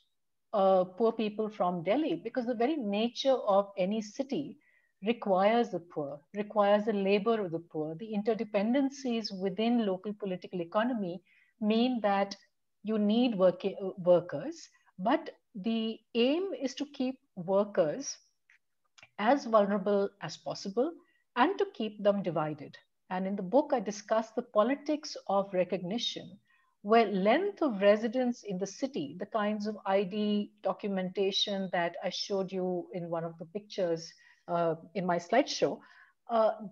poor people from Delhi, because the very nature of any city requires the poor, requires the labor of the poor. The interdependencies within local political economy mean that you need workers, but the aim is to keep workers as vulnerable as possible and to keep them divided. And in the book, I discuss the politics of recognition, where length of residence in the city, the kinds of ID documentation that I showed you in one of the pictures in my slideshow,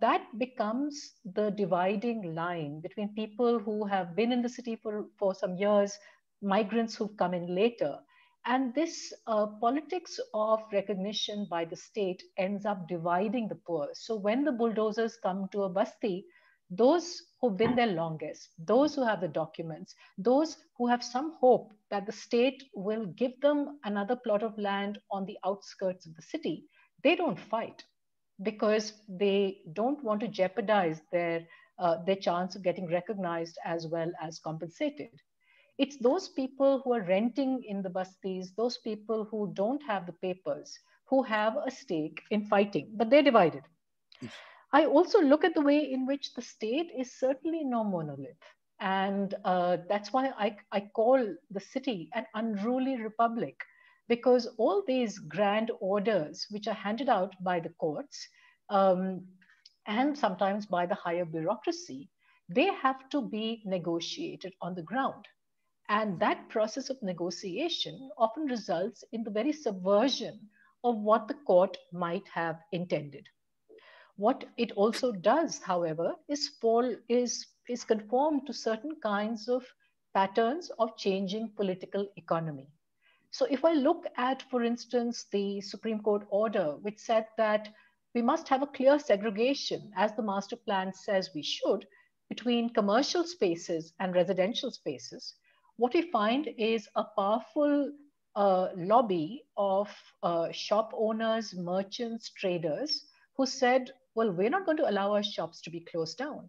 that becomes the dividing line between people who have been in the city for some years, migrants who've come in later. And this politics of recognition by the state ends up dividing the poor. So when the bulldozers come to a basti, those who've been there longest, those who have the documents, those who have some hope that the state will give them another plot of land on the outskirts of the city, they don't fight because they don't want to jeopardize their chance of getting recognized as well as compensated. It's those people who are renting in the bastis, those people who don't have the papers, who have a stake in fighting, but they're divided. I also look at the way in which the state is certainly no monolith. And that's why I call the city an unruly republic, because all these grand orders, which are handed out by the courts and sometimes by the higher bureaucracy, they have to be negotiated on the ground. And that process of negotiation often results in the very subversion of what the court might have intended. What it also does, however, is conform to certain kinds of patterns of changing political economy. So if I look at, for instance, the Supreme Court order, which said that we must have a clear segregation, as the master plan says we should, between commercial spaces and residential spaces, what we find is a powerful lobby of shop owners, merchants, traders, who said, well, we're not going to allow our shops to be closed down.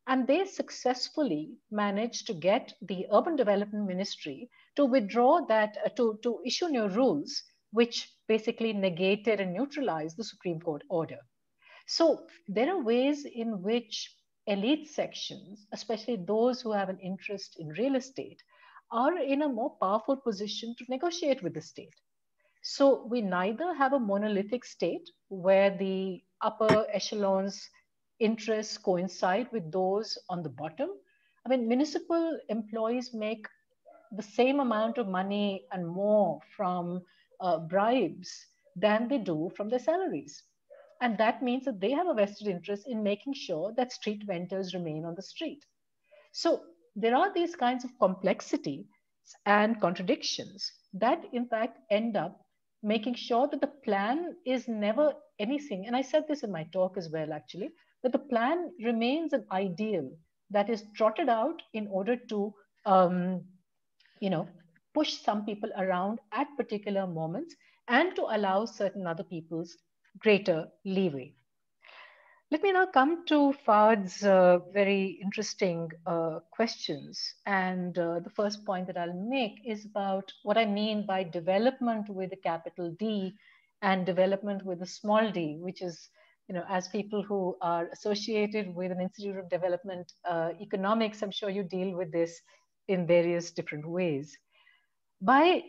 And they successfully managed to get the Urban Development Ministry to withdraw that, to issue new rules, which basically negated and neutralized the Supreme Court order. So there are ways in which elite sections, especially those who have an interest in real estate, are in a more powerful position to negotiate with the state. So we neither have a monolithic state where the upper echelons interests coincide with those on the bottom. I mean, municipal employees make the same amount of money and more from bribes than they do from their salaries. And that means that they have a vested interest in making sure that street vendors remain on the street. So there are these kinds of complexity and contradictions that, in fact, end up making sure that the plan is never anything. And I said this in my talk as well, actually, that the plan remains an ideal that is trotted out in order to, um, you know, push some people around at particular moments and to allow certain other people's greater leeway. Let me now come to Fahad's very interesting questions. And the first point that I'll make is about what I mean by development with a capital D and development with a small d, which is, as people who are associated with an Institute of Development Economics, I'm sure you deal with this in various different ways. By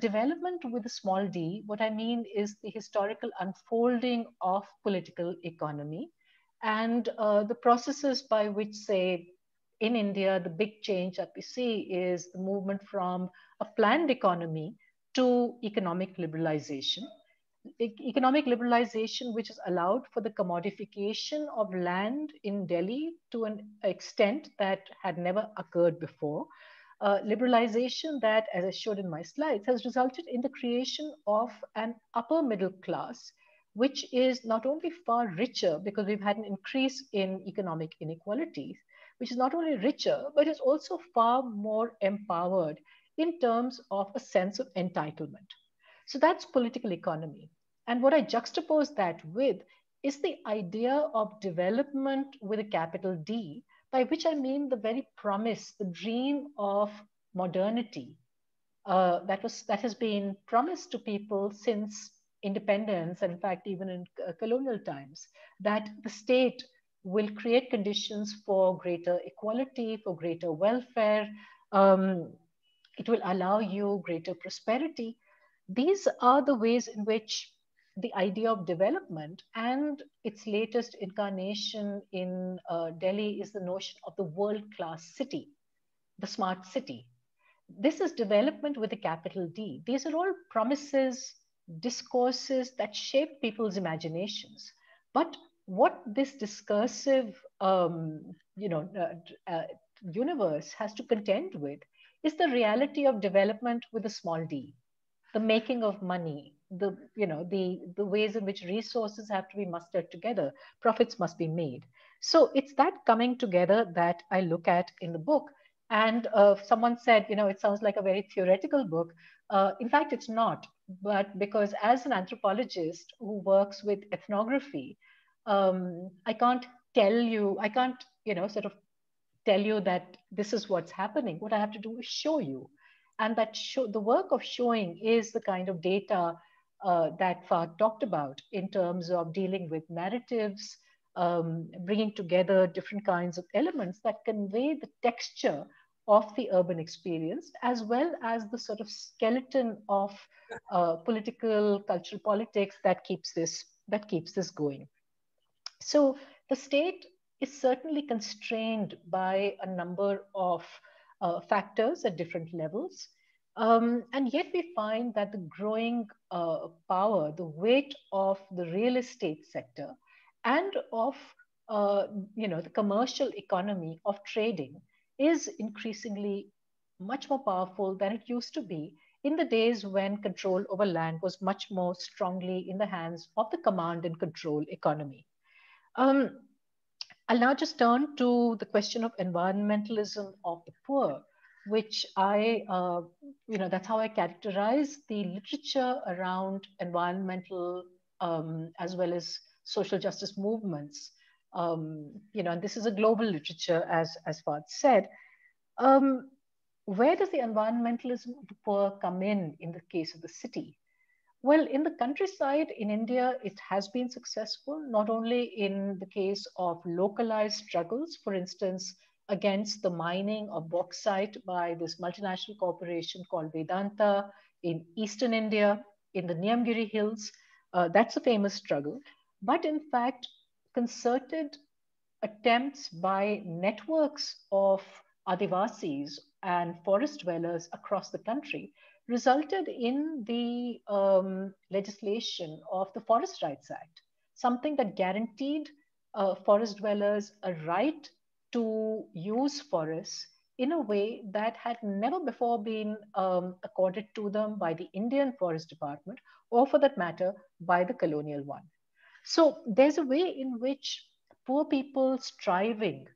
development with a small d, what I mean is the historical unfolding of political economy and the processes by which, say, in India, the big change that we see is the movement from a planned economy to economic liberalization. Economic liberalization, which has allowed for the commodification of land in Delhi to an extent that had never occurred before. Liberalization that, as I showed in my slides, has resulted in the creation of an upper middle class, which is not only far richer because we've had an increase in economic inequalities, which is not only richer, but is also far more empowered in terms of a sense of entitlement. So that's political economy. And what I juxtapose that with is the idea of development with a capital D, by which I mean the very promise, the dream of modernity that has been promised to people since independence, and in fact, even in colonial times, that the state will create conditions for greater equality, for greater welfare. It will allow you greater prosperity. These are the ways in which the idea of development and its latest incarnation in Delhi is the notion of the world-class city, the smart city. This is development with a capital D. These are all promises, discourses that shape people's imaginations. But what this discursive universe has to contend with is the reality of development with a small d, the making of money, the ways in which resources have to be mustered together, profits must be made. So it's that coming together that I look at in the book. And someone said, it sounds like a very theoretical book. In fact, it's not. But because as an anthropologist who works with ethnography, I can't tell you, sort of tell you that this is what's happening. What I have to do is show you. And the work of showing is the kind of data that Fahad talked about in terms of dealing with narratives, bringing together different kinds of elements that convey the texture of the urban experience, as well as the sort of skeleton of political, cultural politics that keeps this going. So the state is certainly constrained by a number of factors at different levels. And yet we find that the growing power, the weight of the real estate sector and of the commercial economy of trading is increasingly much more powerful than it used to be in the days when control over land was much more strongly in the hands of the command and control economy. I'll now just turn to the question of environmentalism of the poor, which that's how I characterize the literature around environmental as well as social justice movements. And this is a global literature, as Fahad said. Where does the environmentalism of the poor come in the case of the city? Well, in the countryside in India, it has been successful, not only in the case of localized struggles, for instance, against the mining of bauxite by this multinational corporation called Vedanta in eastern India, in the Niyamgiri Hills. That's a famous struggle. But in fact, concerted attempts by networks of Adivasis and forest dwellers across the country resulted in the legislation of the Forest Rights Act, something that guaranteed forest dwellers a right to use forests in a way that had never before been accorded to them by the Indian Forest Department, or for that matter, by the colonial one. So there's a way in which poor people striving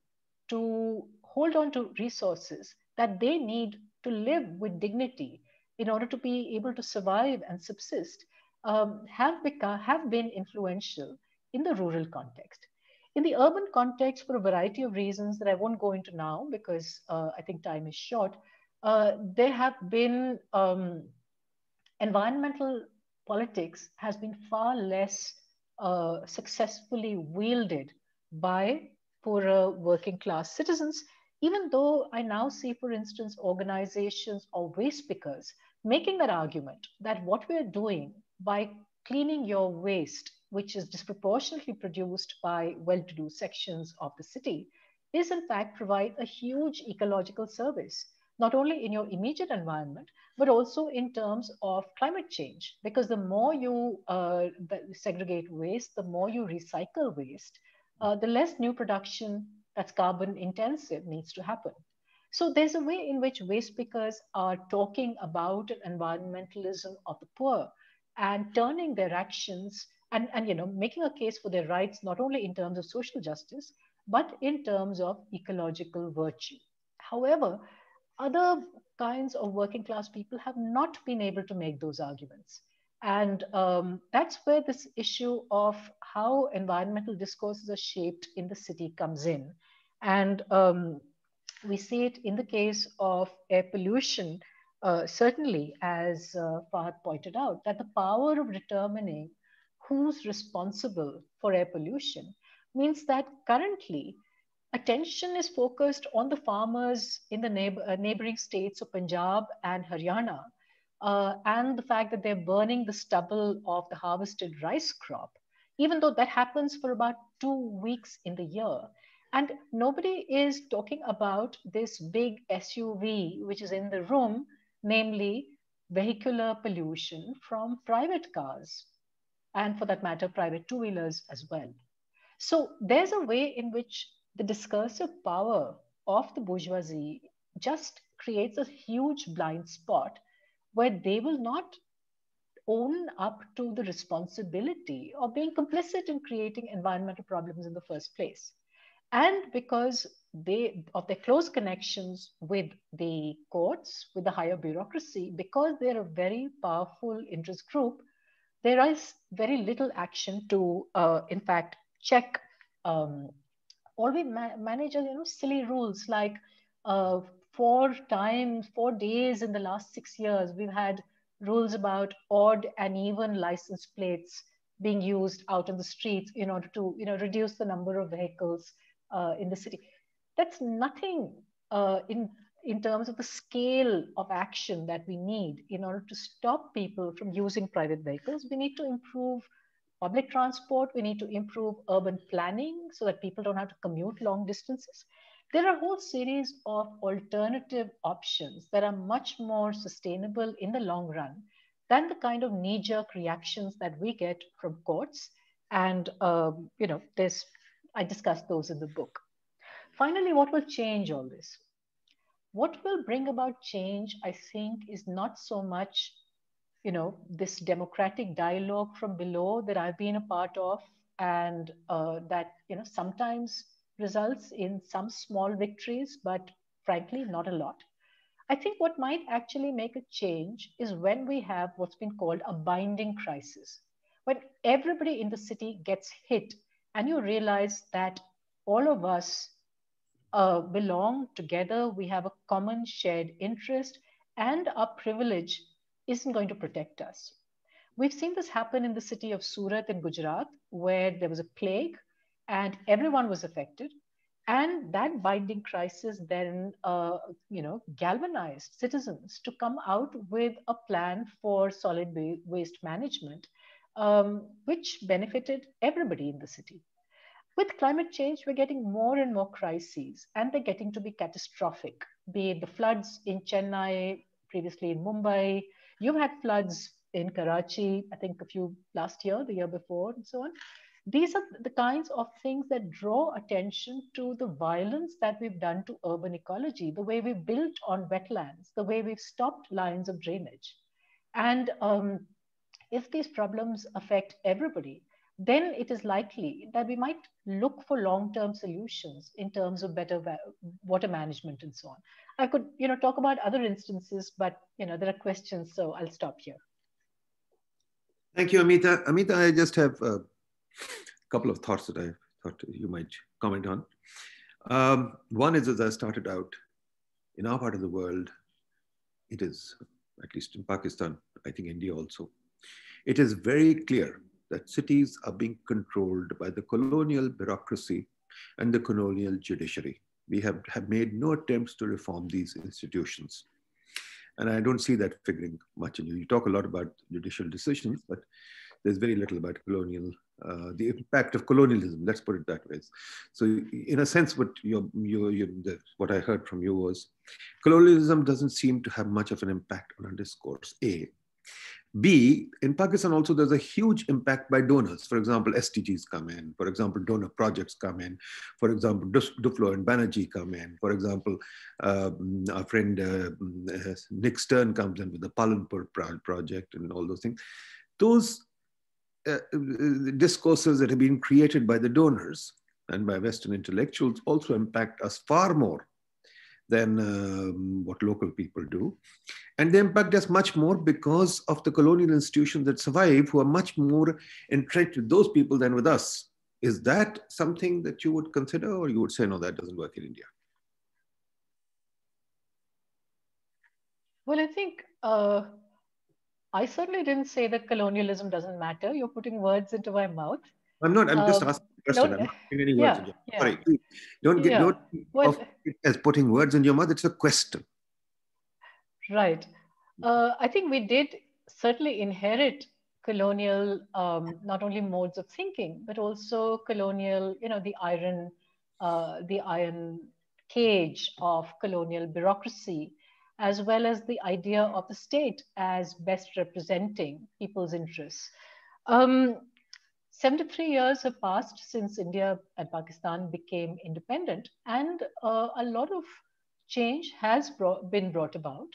to hold on to resources that they need to live with dignity in order to be able to survive and subsist have been influential in the rural context. In the urban context, for a variety of reasons that I won't go into now because I think time is short, there have been environmental politics has been far less successfully wielded by poorer working class citizens, even though I now see, for instance, organizations or waste pickers making that argument that what we're doing by cleaning your waste, which is disproportionately produced by well to do sections of the city, is in fact provide a huge ecological service, not only in your immediate environment, but also in terms of climate change. Because the more you segregate waste, the more you recycle waste, the less new production that's carbon intensive needs to happen. So there's a way in which waste pickers are talking about an environmentalism of the poor and turning their actions and making a case for their rights not only in terms of social justice but in terms of ecological virtue. However, other kinds of working class people have not been able to make those arguments. And that's where this issue of how environmental discourses are shaped in the city comes in. And we see it in the case of air pollution, certainly, as Fahad pointed out, that the power of determining who's responsible for air pollution means that currently attention is focused on the farmers in the neighboring states of Punjab and Haryana, and the fact that they're burning the stubble of the harvested rice crop, even though that happens for about 2 weeks in the year. And nobody is talking about this big SUV which is in the room, namely vehicular pollution from private cars, and for that matter, private two wheelers as well. So there's a way in which the discursive power of the bourgeoisie just creates a huge blind spot where they will not own up to the responsibility of being complicit in creating environmental problems in the first place. And because of their close connections with the courts, with the higher bureaucracy, because they're a very powerful interest group, there is very little action to, in fact, check. Or we manage, silly rules like 4 days in the last 6 years, we've had rules about odd and even license plates being used out on the streets in order to, reduce the number of vehicles in the city. That's nothing in terms of the scale of action that we need in order to stop people from using private vehicles. We need to improve public transport. We need to improve urban planning so that people don't have to commute long distances. There are a whole series of alternative options that are much more sustainable in the long run than the kind of knee-jerk reactions that we get from courts. And this I discussed those in the book. Finally, what will change all this? What will bring about change, I think, is not so much this democratic dialogue from below that I've been a part of, and that sometimes results in some small victories, but frankly not a lot. I think what might actually make a change is when we have what's been called a binding crisis, when everybody in the city gets hit and you realize that all of us belong together, we have a common shared interest, and our privilege isn't going to protect us. We've seen this happen in the city of Surat in Gujarat, where there was a plague and everyone was affected. And that binding crisis then, galvanized citizens to come out with a plan for solid waste management, which benefited everybody in the city. With climate change, we're getting more and more crises, and they're getting to be catastrophic. Be it the floods in Chennai, previously in Mumbai, you've had floods in Karachi, I think a few last year, the year before, and so on. These are the kinds of things that draw attention to the violence that we've done to urban ecology, the way we've built on wetlands, the way we've stopped lines of drainage. And if these problems affect everybody, then it is likely that we might look for long-term solutions in terms of better water management and so on. I could, talk about other instances, but there are questions, so I'll stop here. Thank you, Amita. Amita, I just have a couple of thoughts that I thought you might comment on. One is, as I started out, in our part of the world, it is, at least in Pakistan, I think India also, it is very clear that cities are being controlled by the colonial bureaucracy and the colonial judiciary. We have made no attempts to reform these institutions. And I don't see that figuring much in you. You talk a lot about judicial decisions, but there's very little about colonial, the impact of colonialism, let's put it that way. So in a sense, what I heard from you was, colonialism doesn't seem to have much of an impact on our discourse, A. B, in Pakistan also, there's a huge impact by donors. For example, SDGs come in. For example, donor projects come in. For example, Duflo and Banerjee come in. For example, our friend Nick Stern comes in with the Palanpur project and all those things. Those discourses that have been created by the donors and by Western intellectuals also impact us far more than what local people do. And they impact us much more because of the colonial institutions that survive, who are much more entrenched with those people than with us. Is that something that you would consider, or you would say, no, that doesn't work in India? Well, I think I certainly didn't say that colonialism doesn't matter. You're putting words into my mouth. I'm not, I'm just asking a question. I'm not putting any words in your mouth. Sorry, please. Don't think of it as putting words in your mouth. It's a question. Right. I think we did certainly inherit colonial, not only modes of thinking, but also colonial, the iron cage of colonial bureaucracy, as well as the idea of the state as best representing people's interests. 73 years have passed since India and Pakistan became independent, and a lot of change has been brought about,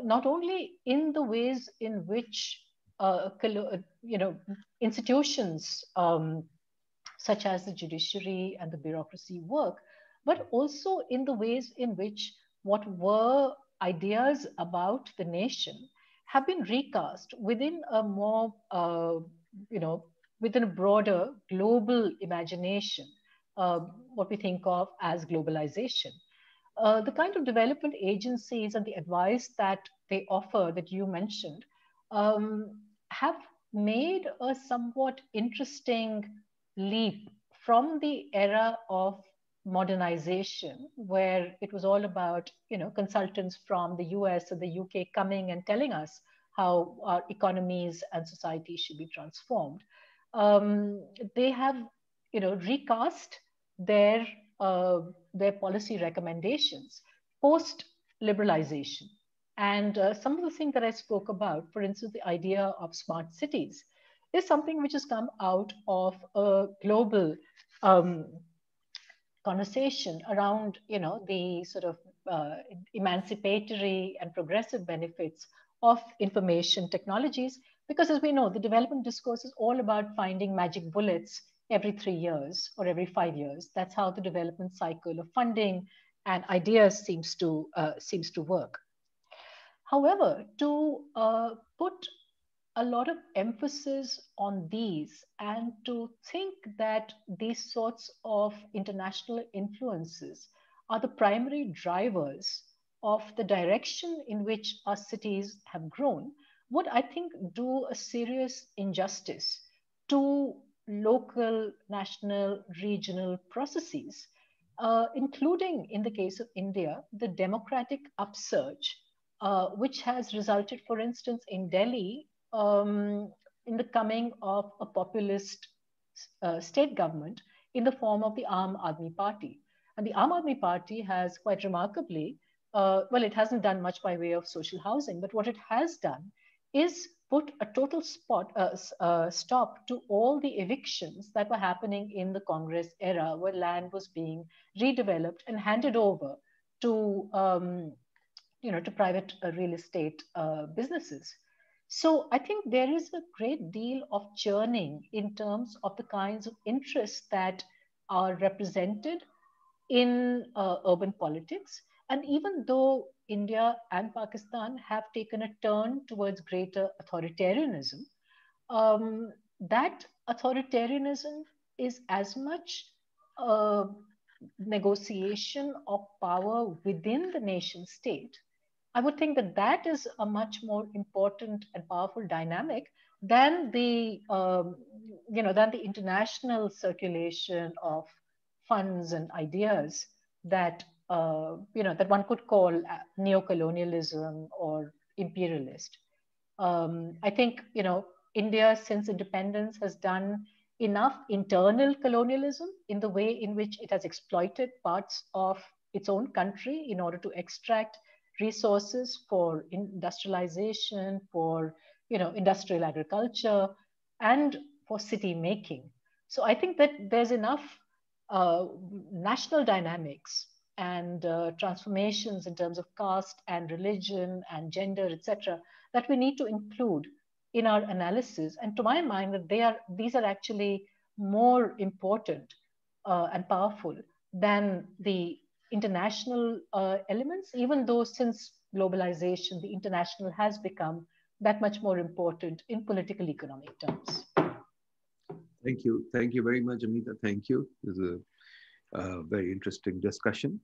not only in the ways in which institutions such as the judiciary and the bureaucracy work, but also in the ways in which what were ideas about the nation have been recast within a more, within a broader global imagination, what we think of as globalization. The kind of development agencies and the advice that they offer that you mentioned have made a somewhat interesting leap from the era of modernization, where it was all about, consultants from the US or the UK coming and telling us how our economies and society should be transformed. They have, recast their policy recommendations post-liberalization. And some of the things that I spoke about, for instance, the idea of smart cities, is something which has come out of a global conversation around, the sort of emancipatory and progressive benefits of information technologies. Because as we know, the development discourse is all about finding magic bullets every 3 years or every 5 years. That's how the development cycle of funding and ideas seems to work. However, to put a lot of emphasis on these and to think that these sorts of international influences are the primary drivers of the direction in which our cities have grown, would, I think, do a serious injustice to local, national, regional processes, including, in the case of India, the democratic upsurge, which has resulted, for instance, in Delhi, in the coming of a populist state government in the form of the Aam Aadmi Party. And the Aam Aadmi Party has quite remarkably, well, it hasn't done much by way of social housing, but what it has done is put a total stop to all the evictions that were happening in the Congress era, where land was being redeveloped and handed over to, to private real estate businesses. So I think there is a great deal of churning in terms of the kinds of interests that are represented in urban politics. And even though India and Pakistan have taken a turn towards greater authoritarianism, that authoritarianism is as much a negotiation of power within the nation state. I would think that that is a much more important and powerful dynamic than than the international circulation of funds and ideas that that one could call neo-colonialism or imperialist. I think India, since independence, has done enough internal colonialism in the way in which it has exploited parts of its own country in order to extract resources for industrialization, for industrial agriculture, and for city making. So I think that there's enough national dynamics and transformations in terms of caste and religion and gender, etc., that we need to include in our analysis. And to my mind, that these are actually more important and powerful than the international elements, even though since globalization, the international has become that much more important in political economic terms. Thank you. Thank you very much, Amita. Thank you. This is a very interesting discussion.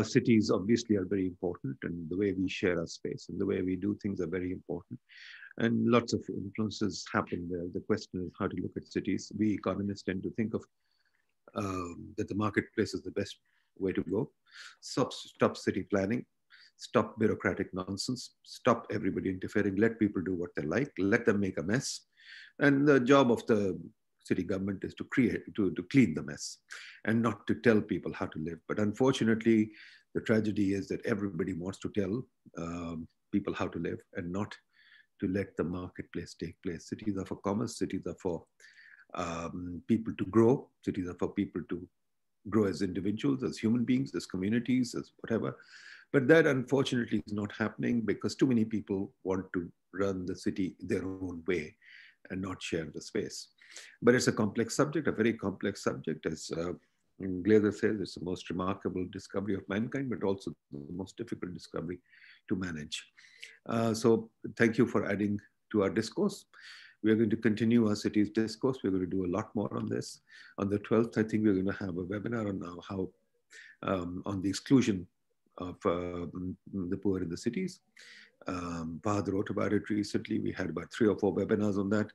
Cities obviously are very important, and the way we share our space and the way we do things are very important. And lots of influences happen there. The question is how to look at cities. We economists tend to think of that the marketplace is the best way to go. Stop city planning, stop bureaucratic nonsense, stop everybody interfering, let people do what they like, let them make a mess. And the job of the city government is to clean the mess and not to tell people how to live. But unfortunately, the tragedy is that everybody wants to tell people how to live and not to let the marketplace take place. Cities are for commerce, cities are for people to grow, cities are for people to grow as individuals, as human beings, as communities, as whatever. But that unfortunately is not happening because too many people want to run the city their own way and not share the space. But it's a complex subject, a very complex subject. As Glaser says, it's the most remarkable discovery of mankind, but also the most difficult discovery to manage. So thank you for adding to our discourse. We are going to continue our cities discourse. We're going to do a lot more on this. On the 12th, I think we're going to have a webinar on how, on the exclusion of the poor in the cities. Fahad wrote about it recently. We had about 3 or 4 webinars on that.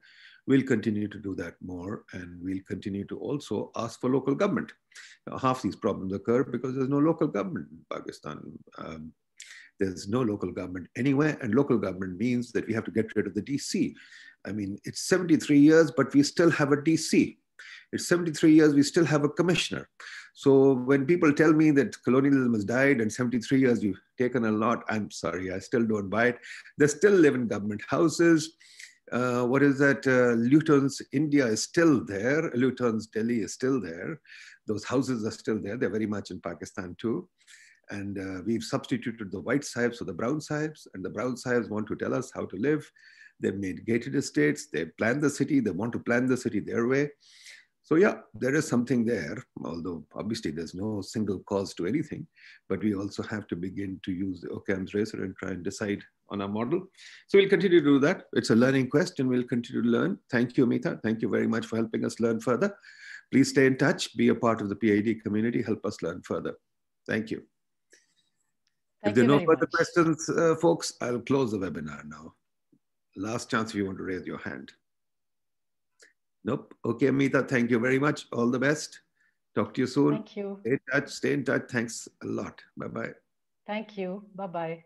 We'll continue to do that more, and we'll continue to also ask for local government. Half these problems occur because there's no local government in Pakistan. There's no local government anywhere, and local government means that we have to get rid of the DC. I mean, it's 73 years, but we still have a DC. It's 73 years, we still have a commissioner. So when people tell me that colonialism has died and 73 years we've taken a lot, I'm sorry, I still don't buy it. They still live in government houses. What is that? Lutyens India is still there. Lutyens Delhi is still there. Those houses are still there. They're very much in Pakistan too. And we've substituted the white sahibs for the brown sahibs, and the brown sahibs want to tell us how to live. They've made gated estates. They plan the city. They want to plan the city their way. So yeah, there is something there, although obviously there's no single cause to anything, but we also have to begin to use the Occam's razor and try and decide on our model. So we'll continue to do that. It's a learning quest and we'll continue to learn. Thank you, Amita. Thank you very much for helping us learn further. Please stay in touch, be a part of the PID community, help us learn further. Thank you. If there are no further questions, folks, I'll close the webinar now. Last chance if you want to raise your hand. Nope. Okay, Amita, thank you very much. All the best. Talk to you soon. Thank you. Stay in touch. Stay in touch. Thanks a lot. Bye-bye. Thank you. Bye-bye.